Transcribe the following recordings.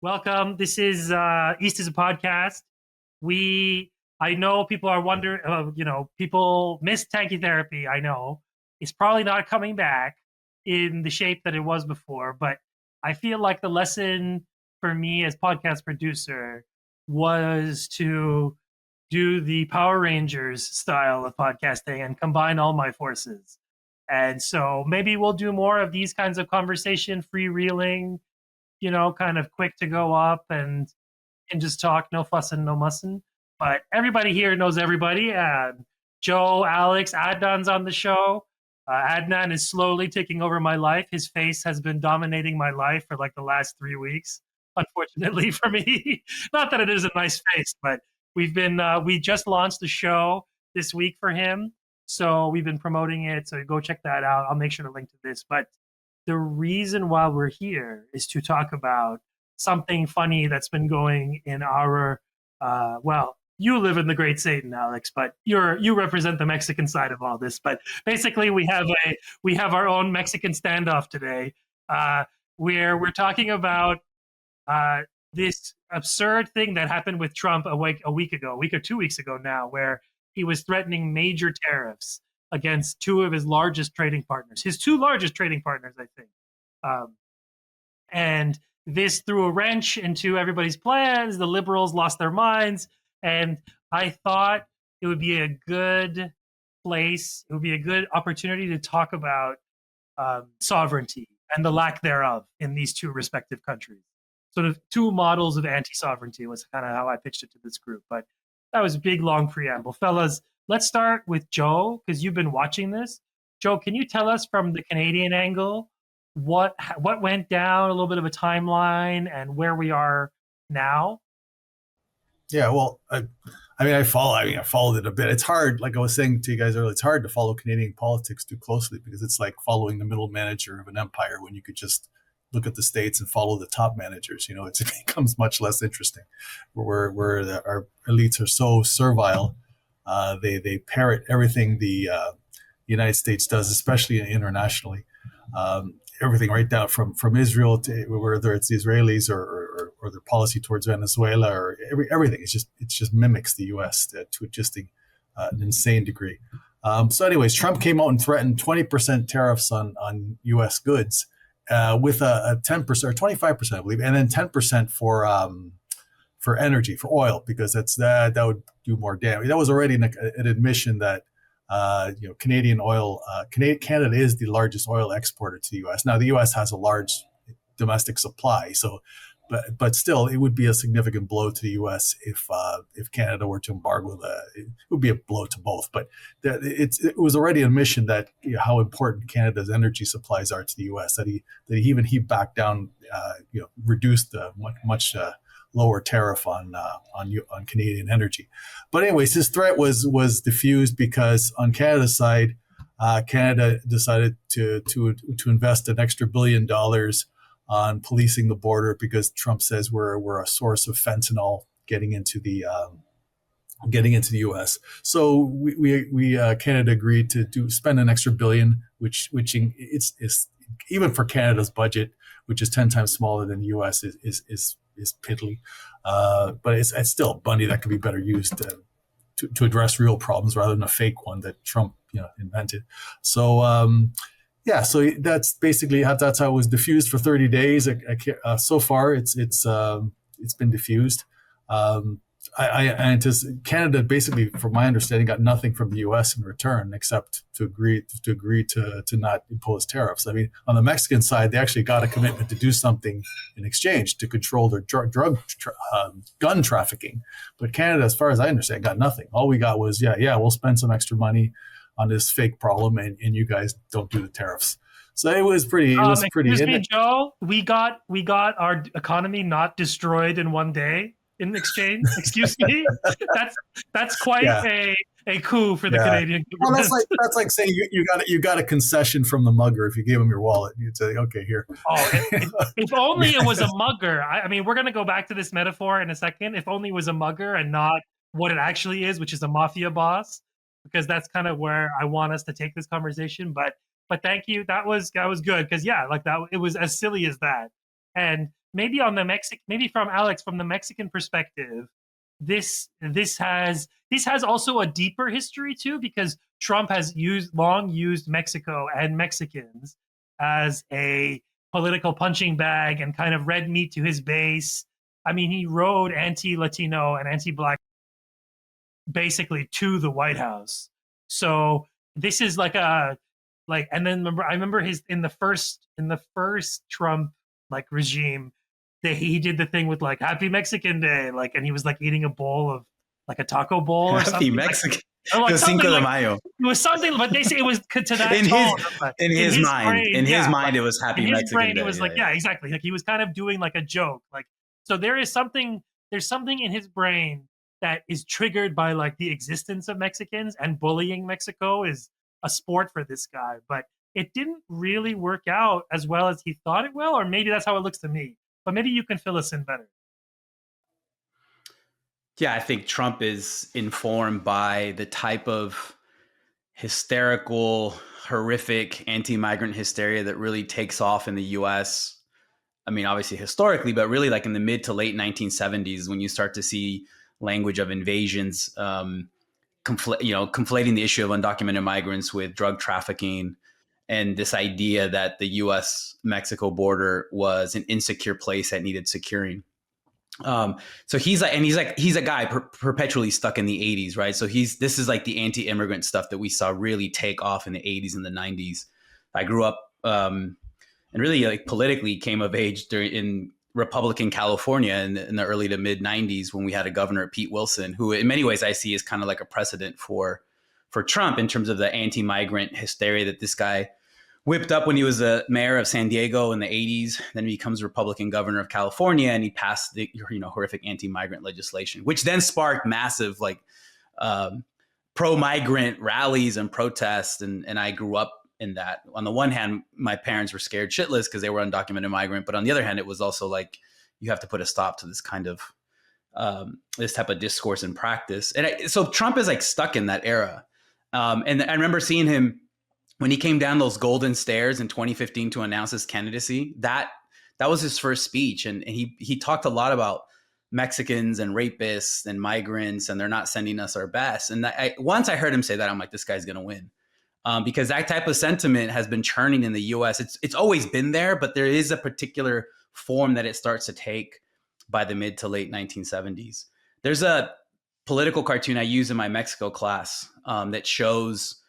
Welcome. This is East is a podcast. I know people are wondering, people miss Tankie Therapy. I know it's probably not coming back in the shape that it was before, but I feel like the lesson for me as podcast producer was to do the Power Rangers style of podcasting and combine all my forces. And so maybe we'll do more of these kinds of conversation, freewheeling, kind of quick to go up and just talk, no fussing, no mussing. But everybody here knows everybody. Joe, Alex, Adnan's on the show. Adnan is slowly taking over my life. His face has been dominating my life for like the last 3 weeks, unfortunately for me. Not that it is a nice face, but we just launched the show this week for him. So we've been promoting it. So go check that out. I'll make sure to link to this. But the reason why we're here is to talk about something funny that's been going in our you live in the Great Satan, Alex, but you represent the Mexican side of all this. But basically, we have our own Mexican standoff today, where we're talking about this absurd thing that happened with Trump a week or 2 weeks ago now, where he was threatening major tariffs against two of his largest trading partners, his two largest trading partners, I think. And this threw a wrench into everybody's plans. The liberals lost their minds. And I thought it would be a good place, it would be a good opportunity to talk about sovereignty and the lack thereof in these two respective countries. Sort of two models of anti-sovereignty was kind of how I pitched it to this group. But that was a big, long preamble. Fellas, let's start with Joe, because you've been watching this. Joe, can you tell us from the Canadian angle what went down, a little bit of a timeline, and where we are now? Yeah, well, I followed it a bit. It's hard, like I was saying to you guys earlier, it's hard to follow Canadian politics too closely because it's like following the middle manager of an empire when you could just look at the states and follow the top managers. It becomes much less interesting. Where our elites are so servile, they parrot everything the United States does, especially internationally. Everything right down from Israel to whether it's the Israelis or their policy towards Venezuela or everything. It just mimics the U.S. to just an insane degree. So anyways, Trump came out and threatened 20% tariffs on U.S. goods with a 10% or 25%, I believe, and then 10% for energy, for oil, because that would do more damage. That was already an admission that Canadian oil, Canada is the largest oil exporter to the U.S. Now, the U.S. has a large domestic supply, but still, it would be a significant blow to the U.S. if Canada were to embargo it would be a blow to both. But it was already an admission that how important Canada's energy supplies are to the U.S. That he backed down, reduced the much lower tariff on Canadian energy. But anyways, his threat was diffused because on Canada's side, Canada decided to invest an extra $1 billion on policing the border because Trump says we're a source of fentanyl getting into the U.S. So we Canada agreed to spend an extra $1 billion, which it's even for Canada's budget, which is 10 times smaller than the U.S. is piddly, but it's still money that could be better used to address real problems rather than a fake one that Trump invented. So so that's basically that's how it was diffused for 30 days. So far, it's been diffused. I anticipate Canada basically, from my understanding, got nothing from the U.S. in return except to agree to not impose tariffs. I mean, on the Mexican side, they actually got a commitment to do something in exchange to control their gun trafficking. But Canada, as far as I understand, got nothing. All we got was we'll spend some extra money on this fake problem, and you guys don't do the tariffs. So it was pretty. Excuse me, Joe. We got our economy not destroyed in one day in exchange. Excuse me. That's quite a coup for the Canadian government. Well, that's like saying you got a concession from the mugger. If you gave him your wallet, you'd say, okay, here. Oh, if only it was a mugger. I mean, we're going to go back to this metaphor in a second. If only it was a mugger and not what it actually is, which is a mafia boss, because that's kind of where I want us to take this conversation. But thank you. That was good because that it was as silly as that. And maybe on the maybe from Alex, from the Mexican perspective, this has also a deeper history too, because Trump has long used Mexico and Mexicans as a political punching bag and kind of red meat to his base. I mean, he rode anti-Latino and anti-Black basically to the White House. So this is like and then I remember his in the first Trump like regime that he did the thing with like Happy Mexican Day, like, and he was like eating a bowl of like a taco bowl or Happy something. Mexican. Like Cinco de Mayo. It was something, but they say it was to that in tone. His mind. In his mind, it was Happy in his Mexican brain, Day. It was like, yeah, exactly. Like he was kind of doing like a joke. Like, so there's something in his brain that is triggered by like the existence of Mexicans, and bullying Mexico is a sport for this guy. But it didn't really work out as well as he thought it will, or maybe that's how it looks to me. But maybe you can fill us in better. Yeah, I think Trump is informed by the type of hysterical, horrific anti-migrant hysteria that really takes off in the US. I mean, obviously historically, but really like in the mid to late 1970s, when you start to see language of invasions, conflating the issue of undocumented migrants with drug trafficking, and this idea that the US-Mexico border was an insecure place that needed securing. So he's a guy perpetually stuck in the 80s, right? So this is like the anti-immigrant stuff that we saw really take off in the 80s and the 90s. I grew up and really like politically came of age in Republican California in the early to mid 90s, when we had a governor, Pete Wilson, who in many ways I see is kind of like a precedent for Trump in terms of the anti-migrant hysteria that this guy whipped up when he was the mayor of San Diego in the 80s. Then he becomes Republican governor of California, and he passed the horrific anti-migrant legislation, which then sparked massive like pro-migrant rallies and protests. And I grew up in that. On the one hand, my parents were scared shitless because they were undocumented migrant, but on the other hand, it was also like you have to put a stop to this kind of this type of discourse and practice. And so Trump is like stuck in that era. And I remember seeing him when he came down those golden stairs in 2015 to announce his candidacy. That was his first speech. And he talked a lot about Mexicans and rapists and migrants, and they're not sending us our best. And once I heard him say that, I'm like, this guy's going to win. Because that type of sentiment has been churning in the US. It's always been there, but there is a particular form that it starts to take by the mid to late 1970s. There's a political cartoon I use in my Mexico class that shows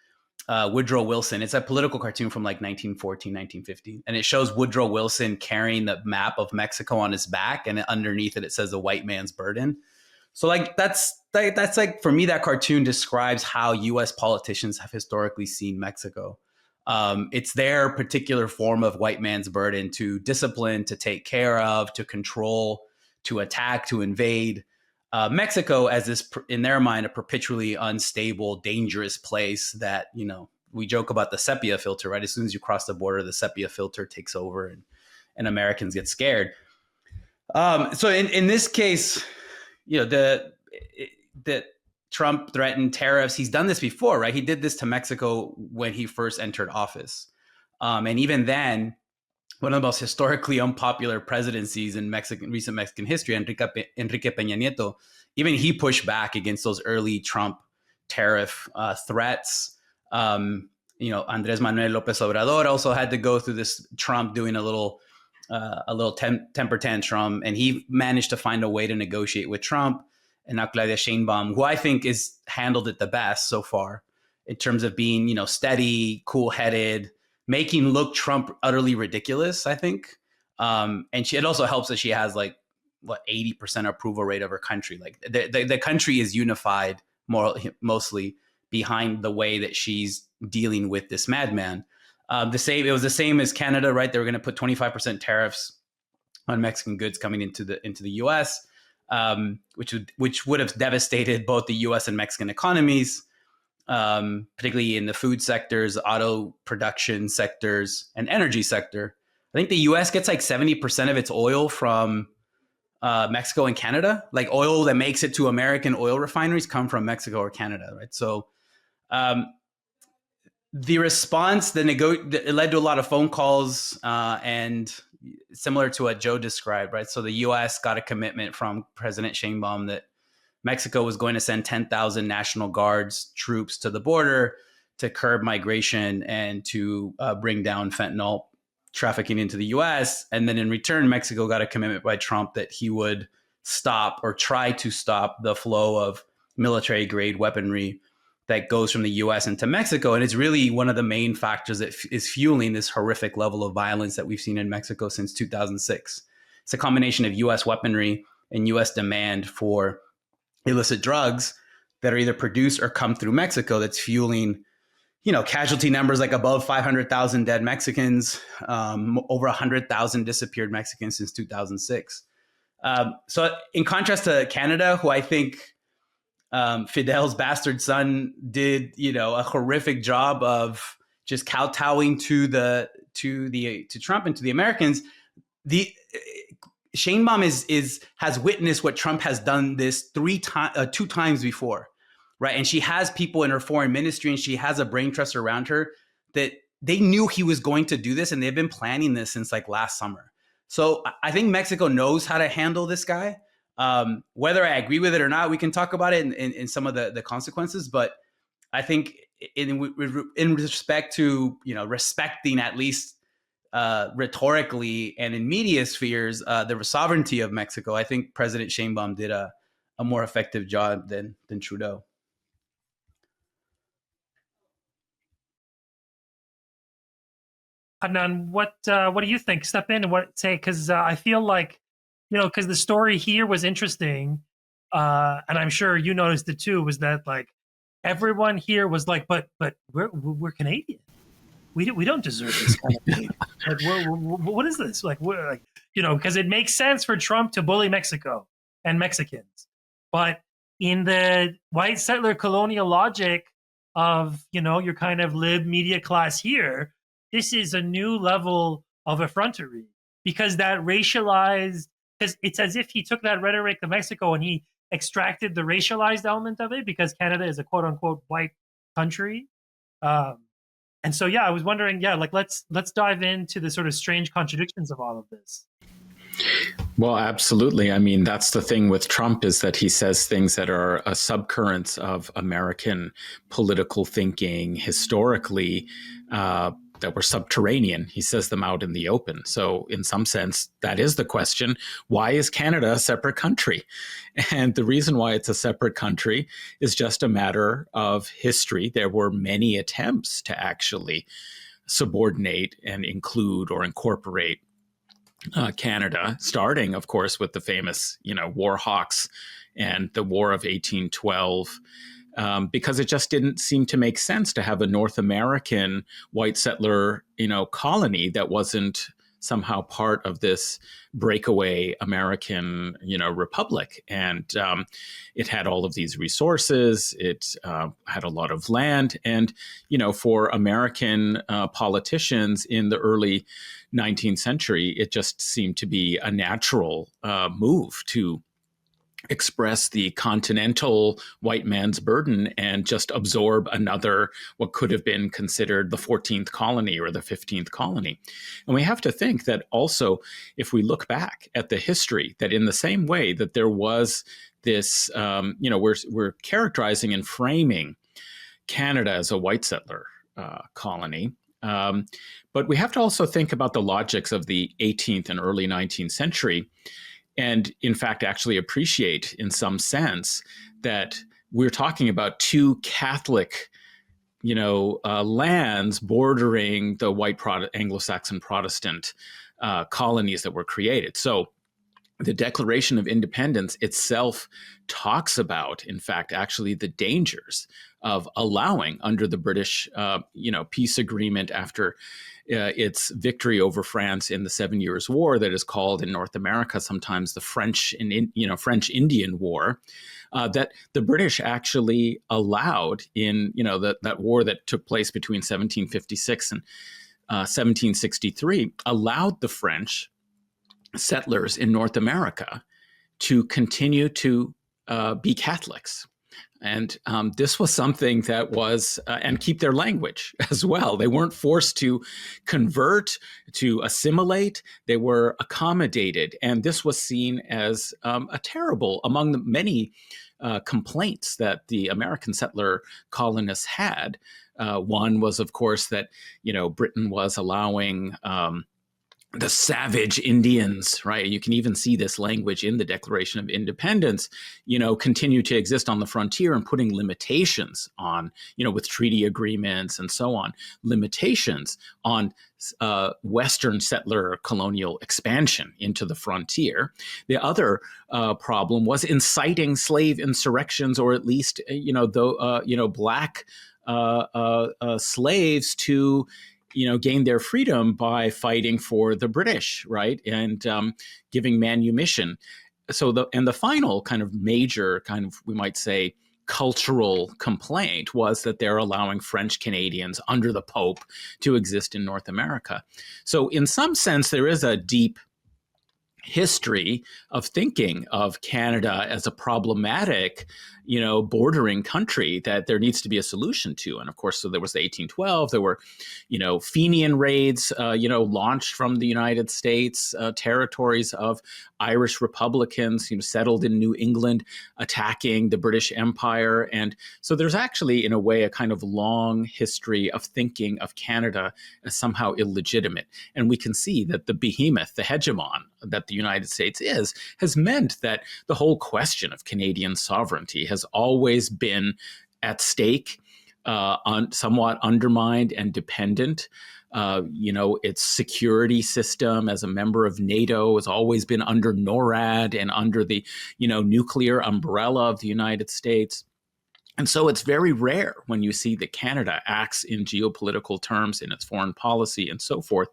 Woodrow Wilson. It's a political cartoon from like 1914, 1915. And it shows Woodrow Wilson carrying the map of Mexico on his back. And underneath it says the white man's burden. So like that's like, for me, that cartoon describes how US politicians have historically seen Mexico. It's their particular form of white man's burden to discipline, to take care of, to control, to attack, to invade. Mexico as this, in their mind, a perpetually unstable, dangerous place that, we joke about the sepia filter, right? As soon as you cross the border, the sepia filter takes over and Americans get scared. So in this case, that Trump threatened tariffs. He's done this before, right? He did this to Mexico when he first entered office. And even then, one of the most historically unpopular presidencies in recent Mexican history, Enrique Peña Nieto, even he pushed back against those early Trump tariff threats. Andrés Manuel López Obrador also had to go through this, Trump doing a little temper tantrum, and he managed to find a way to negotiate with Trump. And now Claudia Sheinbaum, who I think is handled it the best so far in terms of being, steady, cool-headed, making look Trump utterly ridiculous, I think. And it also helps that she has 80% approval rate of her country. Like the country is unified mostly behind the way that she's dealing with this madman. It was the same as Canada, right? They were going to put 25% tariffs on Mexican goods coming into the U.S., which would have devastated both the U.S. and Mexican economies, particularly in the food sectors, auto production sectors, and energy sector. I think the U.S. gets 70% of its oil from Mexico and Canada. Like oil that makes it to American oil refineries come from Mexico or Canada, right? So the response, it led to a lot of phone calls and similar to what Joe described, right? So the U.S. got a commitment from President Sheinbaum that Mexico was going to send 10,000 National Guards troops to the border to curb migration and to bring down fentanyl trafficking into the U.S. And then in return, Mexico got a commitment by Trump that he would stop or try to stop the flow of military grade weaponry that goes from the U.S. into Mexico. And it's really one of the main factors that is fueling this horrific level of violence that we've seen in Mexico since 2006. It's a combination of U.S. weaponry and U.S. demand for illicit drugs that are either produced or come through Mexico that's fueling, casualty numbers like above 500,000 dead Mexicans, over 100,000 disappeared Mexicans since 2006. So in contrast to Canada, who I think Fidel's bastard son did, a horrific job of just kowtowing to Trump and to the Americans, the Sheinbaum has witnessed what Trump has done this two times before, right? And she has people in her foreign ministry, and she has a brain trust around her that they knew he was going to do this, and they've been planning this since like last summer. So I think Mexico knows how to handle this guy. Whether I agree with it or not, we can talk about it in some of the consequences. But I think in respect to respecting at least rhetorically and in media spheres the sovereignty of Mexico, I think President Sheinbaum did a more effective job than Trudeau. Adnan, what do you think? Step in and say, because I feel like, because the story here was interesting, and I'm sure you noticed it too, was that like everyone here was like, but we're Canadian. We don't deserve this kind of thing. Like, what is this? Like, we're like, because it makes sense for Trump to bully Mexico and Mexicans, but in the white settler colonial logic of your kind of lib media class here, this is a new level of effrontery, because that racialized, because it's as if he took that rhetoric to Mexico and he extracted the racialized element of it, because Canada is a quote unquote white country. And so, I was wondering, like, let's dive into the sort of strange contradictions of all of this. Well, absolutely. I mean, that's the thing with Trump, is that he says things that are a subcurrents of American political thinking historically, that were subterranean. He says them out in the open. So in some sense, that is the question. Why is Canada a separate country? And the reason why it's a separate country is just a matter of history. There were many attempts to actually subordinate and include or incorporate Canada, starting, of course, with the famous, war hawks and the War of 1812. Because it just didn't seem to make sense to have a North American white settler, colony that wasn't somehow part of this breakaway American, republic. And it had all of these resources. It had a lot of land. And, for American politicians in the early 19th century, it just seemed to be a natural move to express the continental white man's burden and just absorb another, what could have been considered the 14th colony or the 15th colony. And we have to think that also, if we look back at the history, that in the same way that there was this, we're characterizing and framing Canada as a white settler colony. But we have to also think about the logics of the 18th and early 19th century, and in fact, actually appreciate in some sense that we're talking about two Catholic, lands bordering the white Anglo-Saxon Protestant colonies that were created. So the Declaration of Independence itself talks about, in fact, actually the dangers of allowing, under the British, peace agreement after its victory over France in the 7 Years' War, that is called in North America sometimes the French Indian War, that the British actually allowed in that war that took place between 1756 and 1763, allowed the French settlers in North America to continue to be Catholics. And this was something that was, and keep their language as well. They weren't forced to convert, to assimilate. They were accommodated. And this was seen as a terrible, among the many complaints that the American settler colonists had. One was, of course, that, Britain was allowing the savage Indians, right? You can even see this language in the Declaration of Independence, continue to exist on the frontier and putting limitations on, with treaty agreements and so on, limitations on Western settler colonial expansion into the frontier. The other problem was inciting slave insurrections, or at least, black slaves to gain their freedom by fighting for the British, right? And giving manumission. So the final kind of major we might say, cultural complaint was that they're allowing French Canadians under the Pope to exist in North America. So in some sense, there is a deep history of thinking of Canada as a problematic, bordering country that there needs to be a solution to. And of course, so there was the 1812, there were, Fenian raids, launched from the United States, territories of Irish Republicans, settled in New England, attacking the British Empire. And so there's actually, in a way, a kind of long history of thinking of Canada as somehow illegitimate. And we can see that the behemoth, the hegemon that the United States has meant that the whole question of Canadian sovereignty has always been at stake, somewhat undermined and dependent. Its security system as a member of NATO has always been under NORAD and under the, nuclear umbrella of the United States. And so it's very rare when you see that Canada acts in geopolitical terms, in its foreign policy and so forth,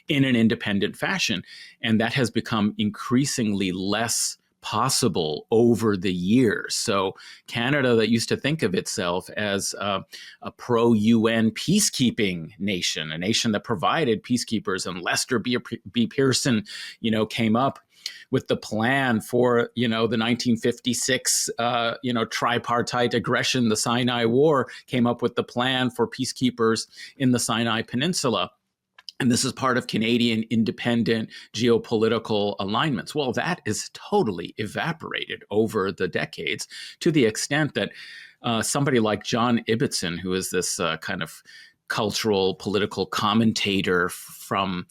in an independent fashion. And that has become increasingly less possible over the years. So Canada, that used to think of itself as a pro-UN peacekeeping nation, a nation that provided peacekeepers, and Lester B. Pearson, came up with the plan for, the 1956, tripartite aggression, the Sinai War, came up with the plan for peacekeepers in the Sinai Peninsula. And this is part of Canadian independent geopolitical alignments. Well, that is totally evaporated over the decades, to the extent that somebody like John Ibbotson, who is this kind of cultural political commentator from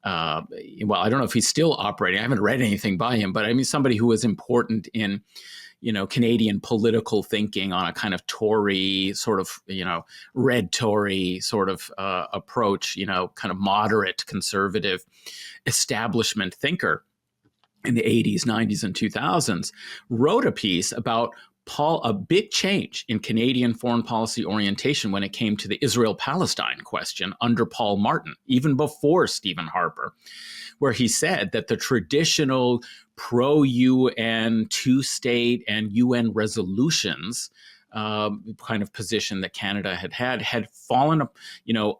I don't know if he's still operating. I haven't read anything by him, but I mean, somebody who was important in, Canadian political thinking on a kind of Tory sort of, red Tory sort of approach, kind of moderate conservative establishment thinker in the 80s, 90s, and 2000s, wrote a piece about a big change in Canadian foreign policy orientation when it came to the Israel-Palestine question under Paul Martin, even before Stephen Harper, where he said that the traditional pro-UN two-state and UN resolutions kind of position that Canada had fallen,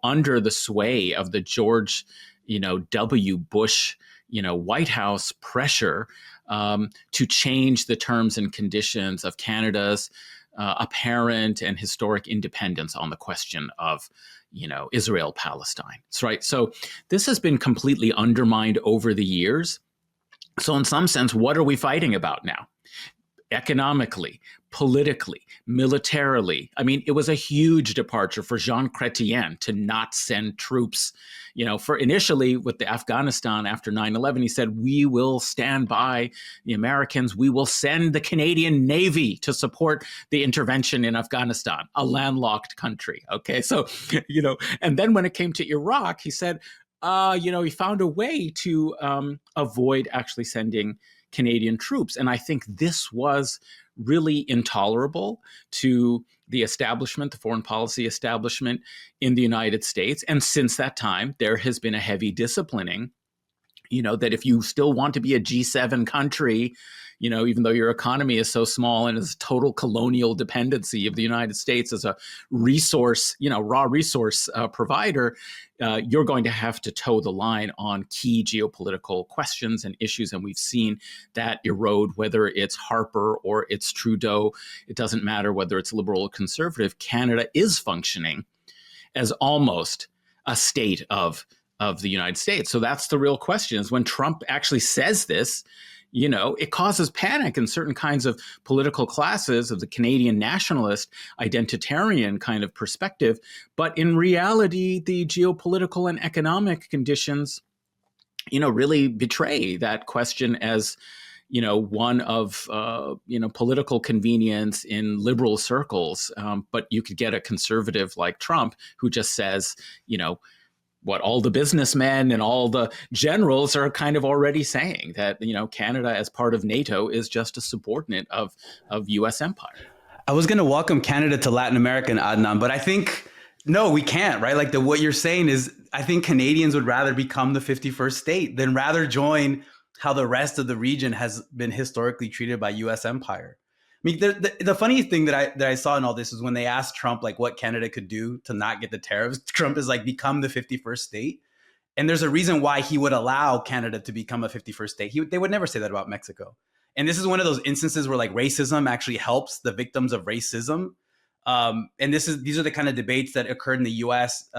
under the sway of the George, W. Bush, White House pressure to change the terms and conditions of Canada's apparent and historic independence on the question of, Israel-Palestine. Right. So this has been completely undermined over the years. So in some sense, what are we fighting about now? Economically, politically, militarily. I mean, it was a huge departure for Jean Chrétien to not send troops, for initially with the Afghanistan after 9/11, he said, we will stand by the Americans. We will send the Canadian Navy to support the intervention in Afghanistan, a landlocked country. Okay. So, and then when it came to Iraq, he said, he found a way to avoid actually sending Canadian troops. And I think this was really intolerable to the establishment, the foreign policy establishment in the United States. And since that time, there has been a heavy disciplining, that if you still want to be a G7 country, even though your economy is so small and is total colonial dependency of the United States as a resource, raw resource provider, you're going to have to toe the line on key geopolitical questions and issues. And we've seen that erode, whether it's Harper or it's Trudeau. It doesn't matter whether it's liberal or conservative. Canada is functioning as almost a state of the United States. So that's the real question, is when Trump actually says this, it causes panic in certain kinds of political classes of the Canadian nationalist identitarian kind of perspective. But in reality, the geopolitical and economic conditions, really betray that question as, one of, political convenience in liberal circles. But you could get a conservative like Trump who just says, what all the businessmen and all the generals are kind of already saying, that, Canada as part of NATO is just a subordinate of U.S. empire. I was going to welcome Canada to Latin America and Adnan, but I think, no, we can't, right? Like what you're saying is, I think Canadians would rather become the 51st state than rather join how the rest of the region has been historically treated by U.S. empire. I mean, the funniest thing that I saw in all this is when they asked Trump, like, what Canada could do to not get the tariffs. Trump is like, become the 51st state. And there's a reason why he would allow Canada to become a 51st state. They would never say that about Mexico. And this is one of those instances where like racism actually helps the victims of racism. And these are the kind of debates that occurred in the U.S.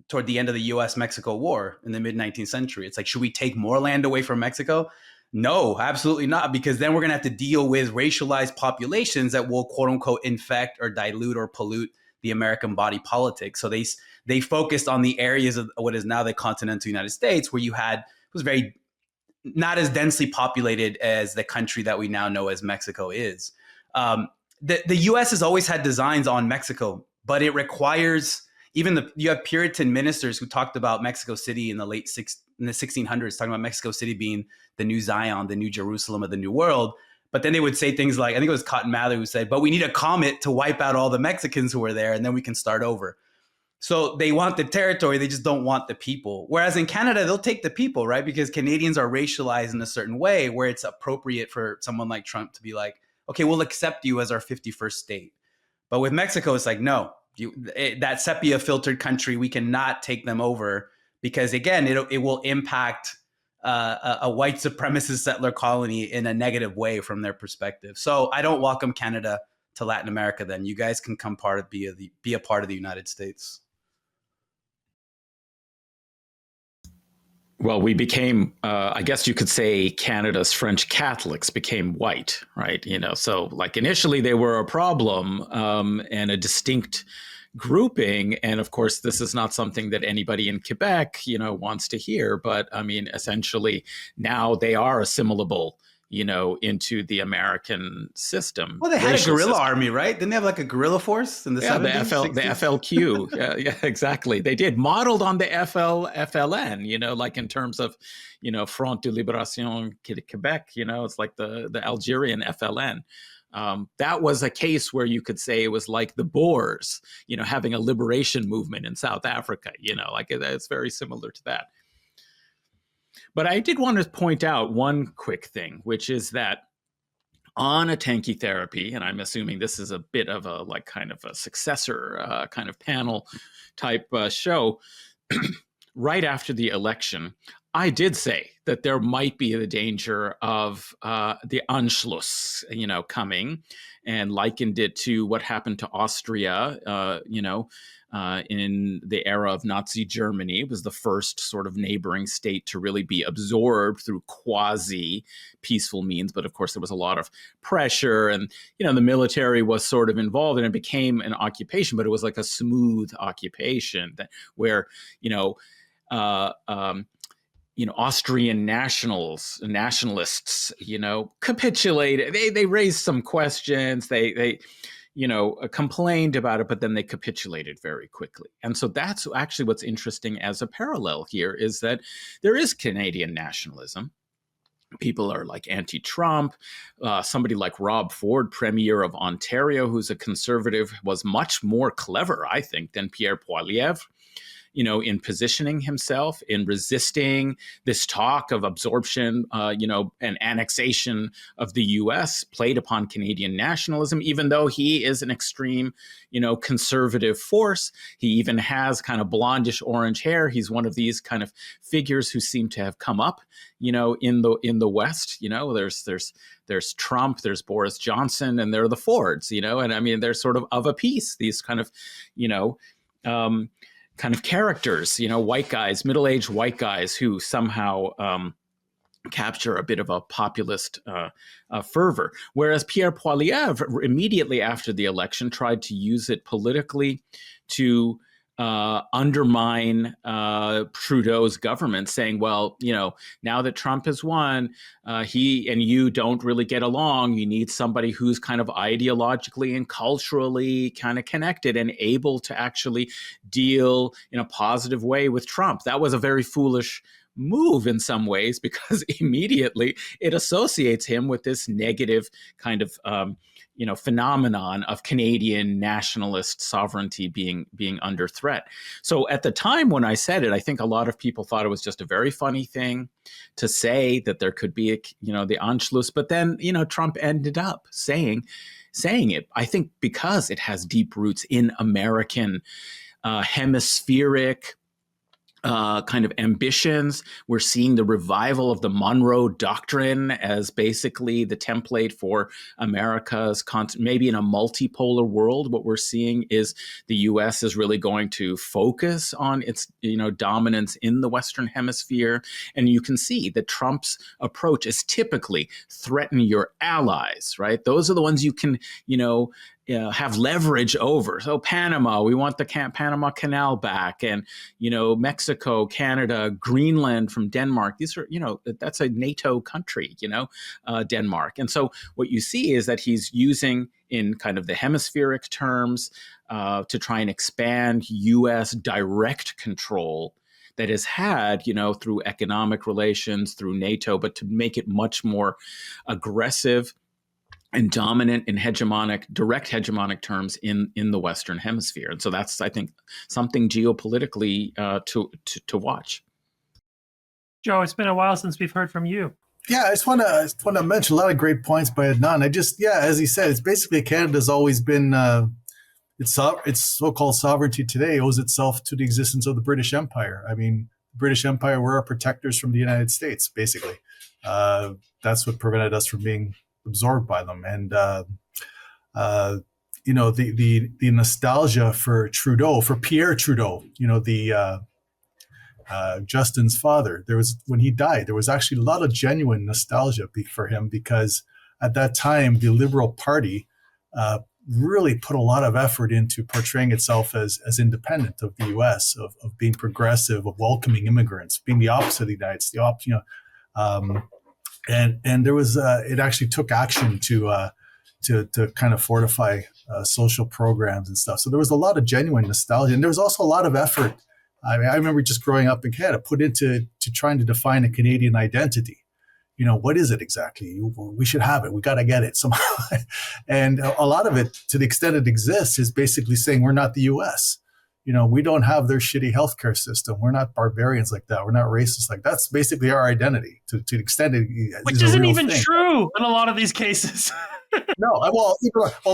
Toward the end of the U.S.-Mexico war in the mid-19th century. It's like, should we take more land away from Mexico? No, absolutely not, because then we're going to have to deal with racialized populations that will, quote unquote, infect or dilute or pollute the American body politic. So they focused on the areas of what is now the continental United States, where it was very not as densely populated as the country that we now know as Mexico is. The U.S. has always had designs on Mexico, but it requires you have Puritan ministers who talked about Mexico City in the 1600s, talking about Mexico City being the new Zion, the new Jerusalem of the New World. But then they would say things like, I think it was Cotton Mather who said, but we need a comet to wipe out all the Mexicans who were there, and then we can start over. So they want the territory, they just don't want the people. Whereas in Canada, they'll take the people, right? Because Canadians are racialized in a certain way where it's appropriate for someone like Trump to be like, okay, we'll accept you as our 51st state. But with Mexico, it's like, no, that sepia filtered country, we cannot take them over, because again, it will impact a white supremacist settler colony in a negative way from their perspective. So I don't welcome Canada to Latin America. Then you guys can come be a part of the United States. Well, we became, I guess you could say, Canada's French Catholics became white, right? So like initially they were a problem and a distinct grouping. And of course, this is not something that anybody in Quebec, wants to hear. But I mean, essentially now they are assimilable, into the American system. Well, they had a guerrilla army, right? Didn't they have like a guerrilla force in the 70s? The FLQ. yeah, exactly. They did, modeled on the FLN, like in terms of, Front de Libération Québec, it's like the Algerian FLN. That was a case where you could say it was like the Boers, having a liberation movement in South Africa, like it's very similar to that. But I did want to point out one quick thing, which is that on a Tankie Therapy, and I'm assuming this is a bit of a like kind of a successor kind of panel type show, right after the election, I did say that there might be the danger of the Anschluss, coming, and likened it to what happened to Austria, in the era of Nazi Germany. It was the first sort of neighboring state to really be absorbed through quasi-peaceful means. But of course, there was a lot of pressure, and, the military was sort of involved, and it became an occupation, but it was like a smooth occupation where, Austrian nationalists, capitulated. They raised some questions. They complained about it, but then they capitulated very quickly. And so that's actually what's interesting as a parallel here, is that there is Canadian nationalism. People are like anti-Trump. Somebody like Rob Ford, Premier of Ontario, who's a conservative, was much more clever, I think, than Pierre Poilievre. in positioning himself, in resisting this talk of absorption, and annexation of the U.S. played upon Canadian nationalism, even though he is an extreme, conservative force. He even has kind of blondish orange hair. He's one of these kind of figures who seem to have come up, in the West. There's Trump, there's Boris Johnson, and there are the Fords, and I mean, they're sort of a piece, these kind of, kind of characters, white guys, middle-aged white guys who somehow capture a bit of a populist fervor. Whereas Pierre Poilievre, immediately after the election, tried to use it politically to undermine Trudeau's government, saying, well, now that Trump has won, he and you don't really get along. You need somebody who's kind of ideologically and culturally kind of connected and able to actually deal in a positive way with Trump. That was a very foolish move in some ways, because immediately it associates him with this negative kind of phenomenon of Canadian nationalist sovereignty being under threat. So at the time when I said it, I think a lot of people thought it was just a very funny thing to say, that there could be the Anschluss, but then Trump ended up saying it, I think, because it has deep roots in American hemispheric kind of ambitions. We're seeing the revival of the Monroe Doctrine as basically the template for America's maybe in a multipolar world. What we're seeing is the U.S. is really going to focus on its dominance in the Western Hemisphere, and you can see that Trump's approach is typically threaten your allies. Right? Those are the ones you can have leverage over. So Panama, we want the Panama Canal back, and Mexico, Canada, Greenland from Denmark. These are that's a NATO country, Denmark. And so what you see is that he's using in kind of the hemispheric terms to try and expand U.S. direct control that is had, through economic relations, through NATO, but to make it much more aggressive and dominant in direct hegemonic terms in the Western Hemisphere. And so that's, I think, something geopolitically to watch. Joe, it's been a while since we've heard from you. Yeah, I just want to mention a lot of great points by Adnan. As he said, it's basically Canada's always been its so-called sovereignty today owes itself to the existence of the British Empire. I mean, the British Empire were our protectors from the United States, basically. That's what prevented us from being absorbed by them. And the nostalgia for Trudeau, for Pierre Trudeau, Justin's father, when he died, there was actually a lot of genuine nostalgia for him, because at that time the Liberal Party really put a lot of effort into portraying itself as independent of the U.S., of being progressive, of welcoming immigrants, being the opposite of the United States. And there was it actually took action to kind of fortify social programs and stuff. So there was a lot of genuine nostalgia, and there was also a lot of effort. I mean, I remember just growing up in Canada, put into trying to define a Canadian identity. What is it exactly? We should have it. We got to get it somehow. And a lot of it, to the extent it exists, is basically saying we're not the U.S. We don't have their shitty healthcare system. We're not barbarians like that. We're not racist like that. That's basically our identity to the extent it which is isn't a real even thing. true in a lot of these cases. No,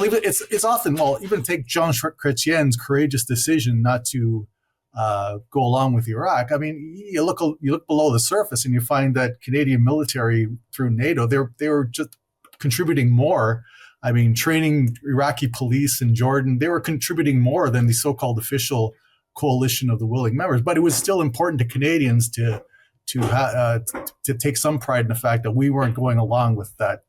even it's often, even take Jean Chrétien's courageous decision not to go along with Iraq. I mean, you look below the surface and you find that Canadian military through NATO, they were just contributing more. I mean, training Iraqi police in Jordan, they were contributing more than the so-called official coalition of the willing members. But it was still important to Canadians to take some pride in the fact that we weren't going along with that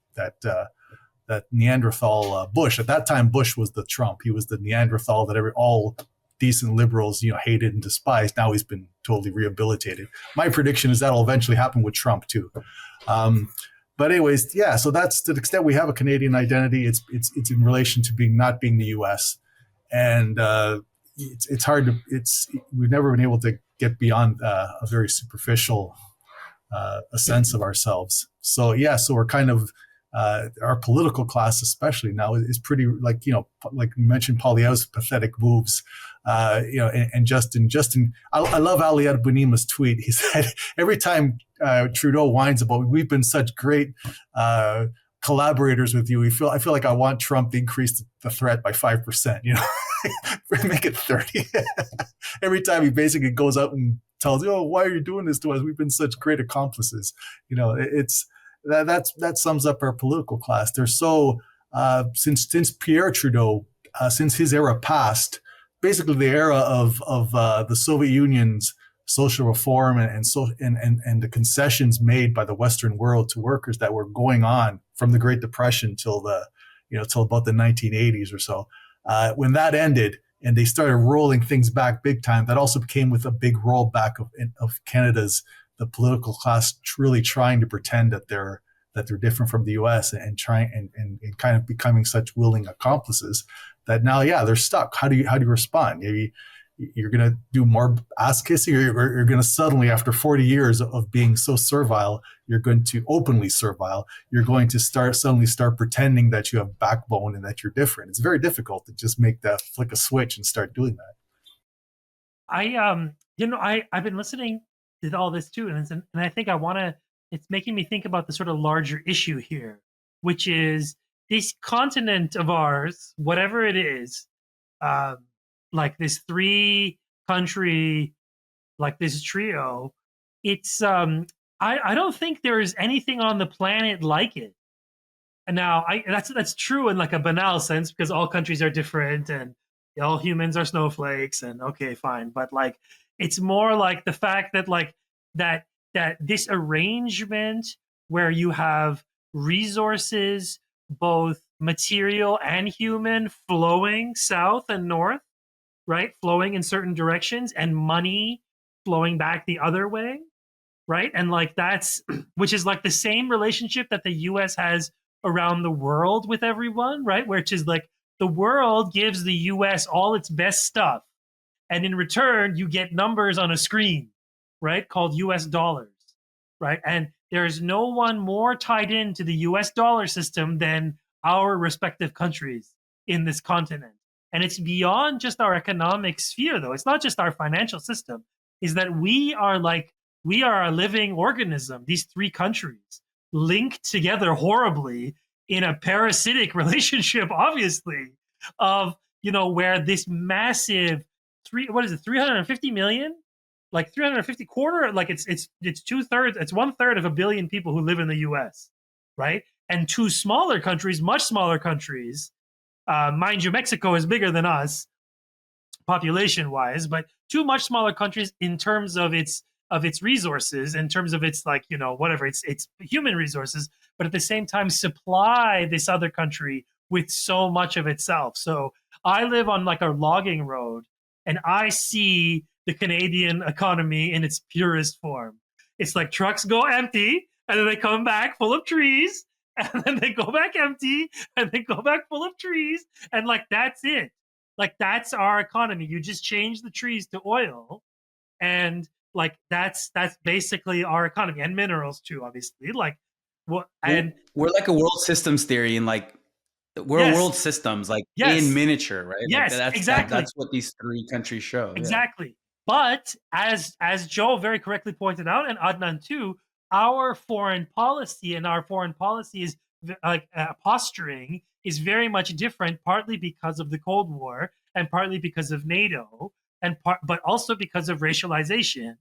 Neanderthal Bush. At that time, Bush was the Trump. He was the Neanderthal that all decent liberals hated and despised. Now he's been totally rehabilitated. My prediction is that'll eventually happen with Trump too. But anyways, yeah. So that's, to the extent we have a Canadian identity, it's in relation to not being the U.S. And it's hard to. We've never been able to get beyond a very superficial a sense of ourselves. So yeah. So we're kind of our political class, especially now, is pretty like you mentioned, Poilievre's pathetic moves. And Justin, I love Ali Bonima's tweet. He said every time Trudeau whines about we've been such great collaborators with you, I feel like I want Trump to increase the threat by 5%. Make it 30. Every time he basically goes out and tells you, "Oh, why are you doing this to us? We've been such great accomplices." It's that sums up our political class. They're so since Pierre Trudeau, since his era passed, basically the era of the Soviet Union's social reform and the concessions made by the Western world to workers that were going on from the Great Depression till about the 1980s or so. When that ended and they started rolling things back big time, that also came with a big rollback of Canada's the political class really trying to pretend that they're different from the U.S. and trying and kind of becoming such willing accomplices that now, they're stuck. How do you respond? Maybe you're going to do more ass kissing, or you're going to suddenly, after 40 years of being so servile, you're going to openly servile. You're going to suddenly start pretending that you have backbone and that you're different. It's very difficult to just flick a switch and start doing that. I've been listening to all this too, and I think it's making me think about the sort of larger issue here, which is this continent of ours, whatever it is, like this 3-country, like this trio, it's I don't think there is anything on the planet like it. And now that's true in like a banal sense, because all countries are different and all humans are snowflakes, and okay, fine. But like it's more like the fact that like that this arrangement where you have resources, both material and human, flowing south and north, right? Flowing in certain directions, and money flowing back the other way, right? And like that's, which is like the same relationship that the US has around the world with everyone, right? Which is like the world gives the US all its best stuff. And in return, you get numbers on a screen, right? Called US dollars, right? And there's no one more tied into the US dollar system than our respective countries in this continent. And it's beyond just our economic sphere, though. It's not just our financial system. Is that we are a living organism, these 3 countries linked together horribly in a parasitic relationship, obviously, of, where this massive 350 million? Like 350 quarter, like it's 2/3, it's 1/3 of a billion people who live in the US, right? And 2 smaller countries, much smaller countries, mind you, Mexico is bigger than us population wise, but 2 much smaller countries in terms of its resources, in terms of its like, whatever, it's human resources, but at the same time supply this other country with so much of itself. So I live on like a logging road, and I see the Canadian economy in its purest form. It's like trucks go empty, and then they come back full of trees, and then they go back empty, and they go back full of trees, and like that's it. Like that's our economy. You just change the trees to oil, and like that's basically our economy, and minerals too, obviously. Like what? And we're like a world systems theory, and like we're world systems, like in miniature, right? Yes, like exactly. That's what these 3 countries show. Exactly. Yeah. But as Joe very correctly pointed out, and Adnan too, our foreign policy is like posturing is very much different, partly because of the Cold War and partly because of NATO, but also because of racialization,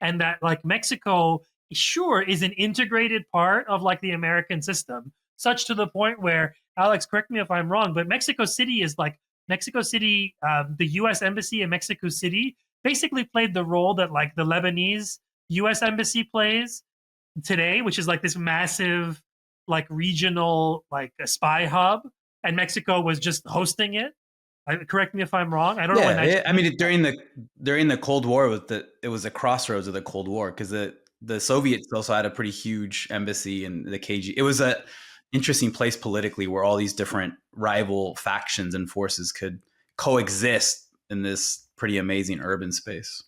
and that like Mexico sure is an integrated part of like the American system, such to the point where, Alex, correct me if I'm wrong, but Mexico City, the U.S. Embassy in Mexico City basically played the role that like the Lebanese U.S. Embassy plays today, which is like this massive, like regional, like a spy hub, and Mexico was just hosting it. Correct me if I'm wrong. I don't know. I mean, during the Cold War, it was a crossroads of the Cold War, because the Soviets also had a pretty huge embassy in the KG. It was a interesting place politically, where all these different rival factions and forces could coexist in this pretty amazing urban space.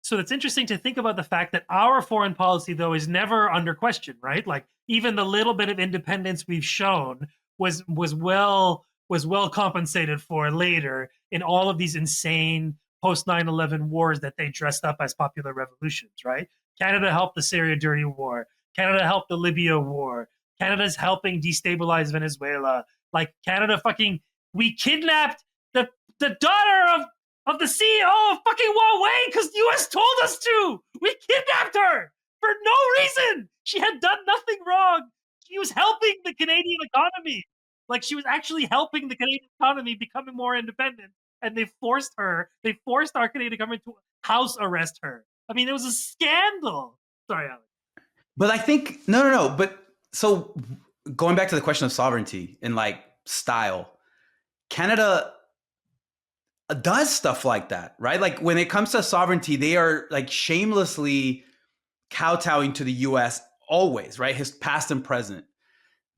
so it's interesting to think about the fact that our foreign policy, though, is never under question, right? Like even the little bit of independence we've shown was well compensated for later in all of these insane post 9/11 wars that they dressed up as popular revolutions, right? Canada helped the Syria Dirty War. Canada helped the Libya War. Canada's helping destabilize Venezuela. Like Canada fucking, we kidnapped the daughter of the CEO of fucking Huawei because the US told us to. We kidnapped her for no reason. She had done nothing wrong. She was helping the Canadian economy. Like she was actually helping the Canadian economy becoming more independent. And they forced our Canadian government to house arrest her. I mean, it was a scandal. Sorry, Alex. But I think no. But so going back to the question of sovereignty and like style, Canada does stuff like that, right? Like when it comes to sovereignty, they are like shamelessly kowtowing to the US always, right? His past and present.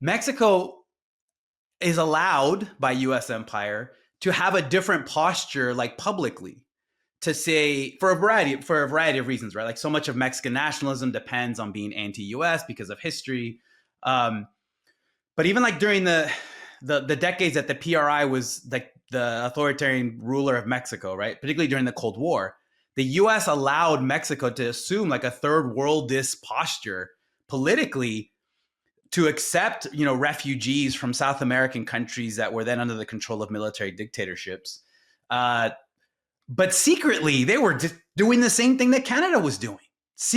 Mexico is allowed by US empire to have a different posture, like publicly, to say for a variety of reasons, right? Like so much of Mexican nationalism depends on being anti-US because of history. But even like during the decades that the PRI was like the authoritarian ruler of Mexico, right? Particularly during the Cold War, the US allowed Mexico to assume like a third worldist posture politically to accept, refugees from South American countries that were then under the control of military dictatorships. But secretly, they were just doing the same thing that Canada was doing.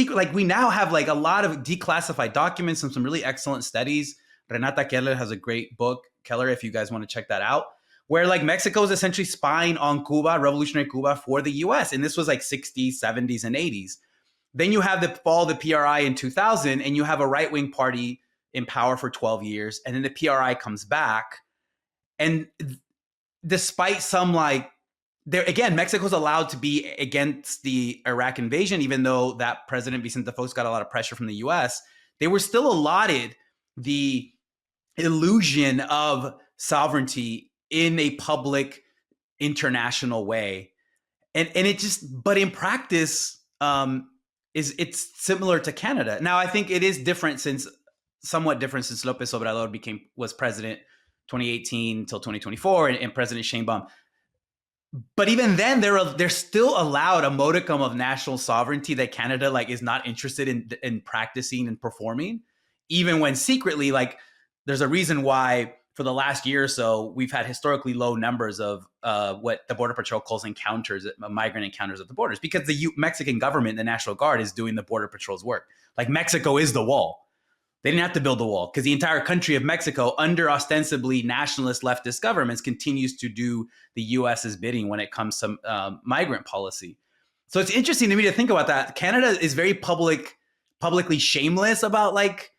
Like we now have like a lot of declassified documents and some really excellent studies. Renata Keller has a great book, Keller, if you guys want to check that out, where like Mexico is essentially spying on Cuba, revolutionary Cuba, for the US. And this was like 60s, 70s, and 80s. Then you have the fall of the PRI in 2000, and you have a right-wing party in power for 12 years. And then the PRI comes back. And despite some like, there again, Mexico's allowed to be against the Iraq invasion, even though that President Vicente Fox got a lot of pressure from the US. They were still allotted the illusion of sovereignty in a public international way. And it just, but in practice, it's similar to Canada. Now, I think it is somewhat different since Lopez Obrador was president 2018 till 2024 and President Sheinbaum. But even then, they're still allowed a modicum of national sovereignty that Canada like is not interested in practicing and performing, even when secretly, like, there's a reason why for the last year or so we've had historically low numbers of what the Border Patrol calls migrant encounters at the borders, because the Mexican government, the National Guard, is doing the Border Patrol's work. Like Mexico is the wall. They didn't have to build the wall because the entire country of Mexico, under ostensibly nationalist leftist governments, continues to do the US's bidding when it comes to migrant policy. So it's interesting to me to think about that. Canada is very publicly shameless about like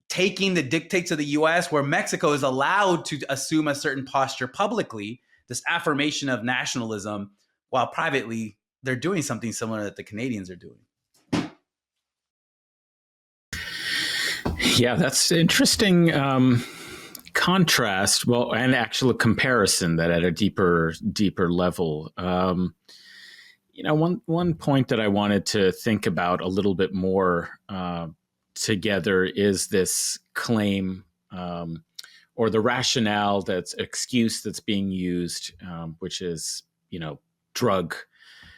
taking the dictates of the US, where Mexico is allowed to assume a certain posture publicly, this affirmation of nationalism, while privately they're doing something similar that the Canadians are doing. Yeah, that's interesting contrast. Well, and actual comparison that at a deeper level. One point that I wanted to think about a little bit more together is this claim or the rationale excuse that's being used, which is, drug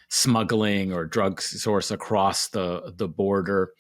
smuggling or drug source across the border.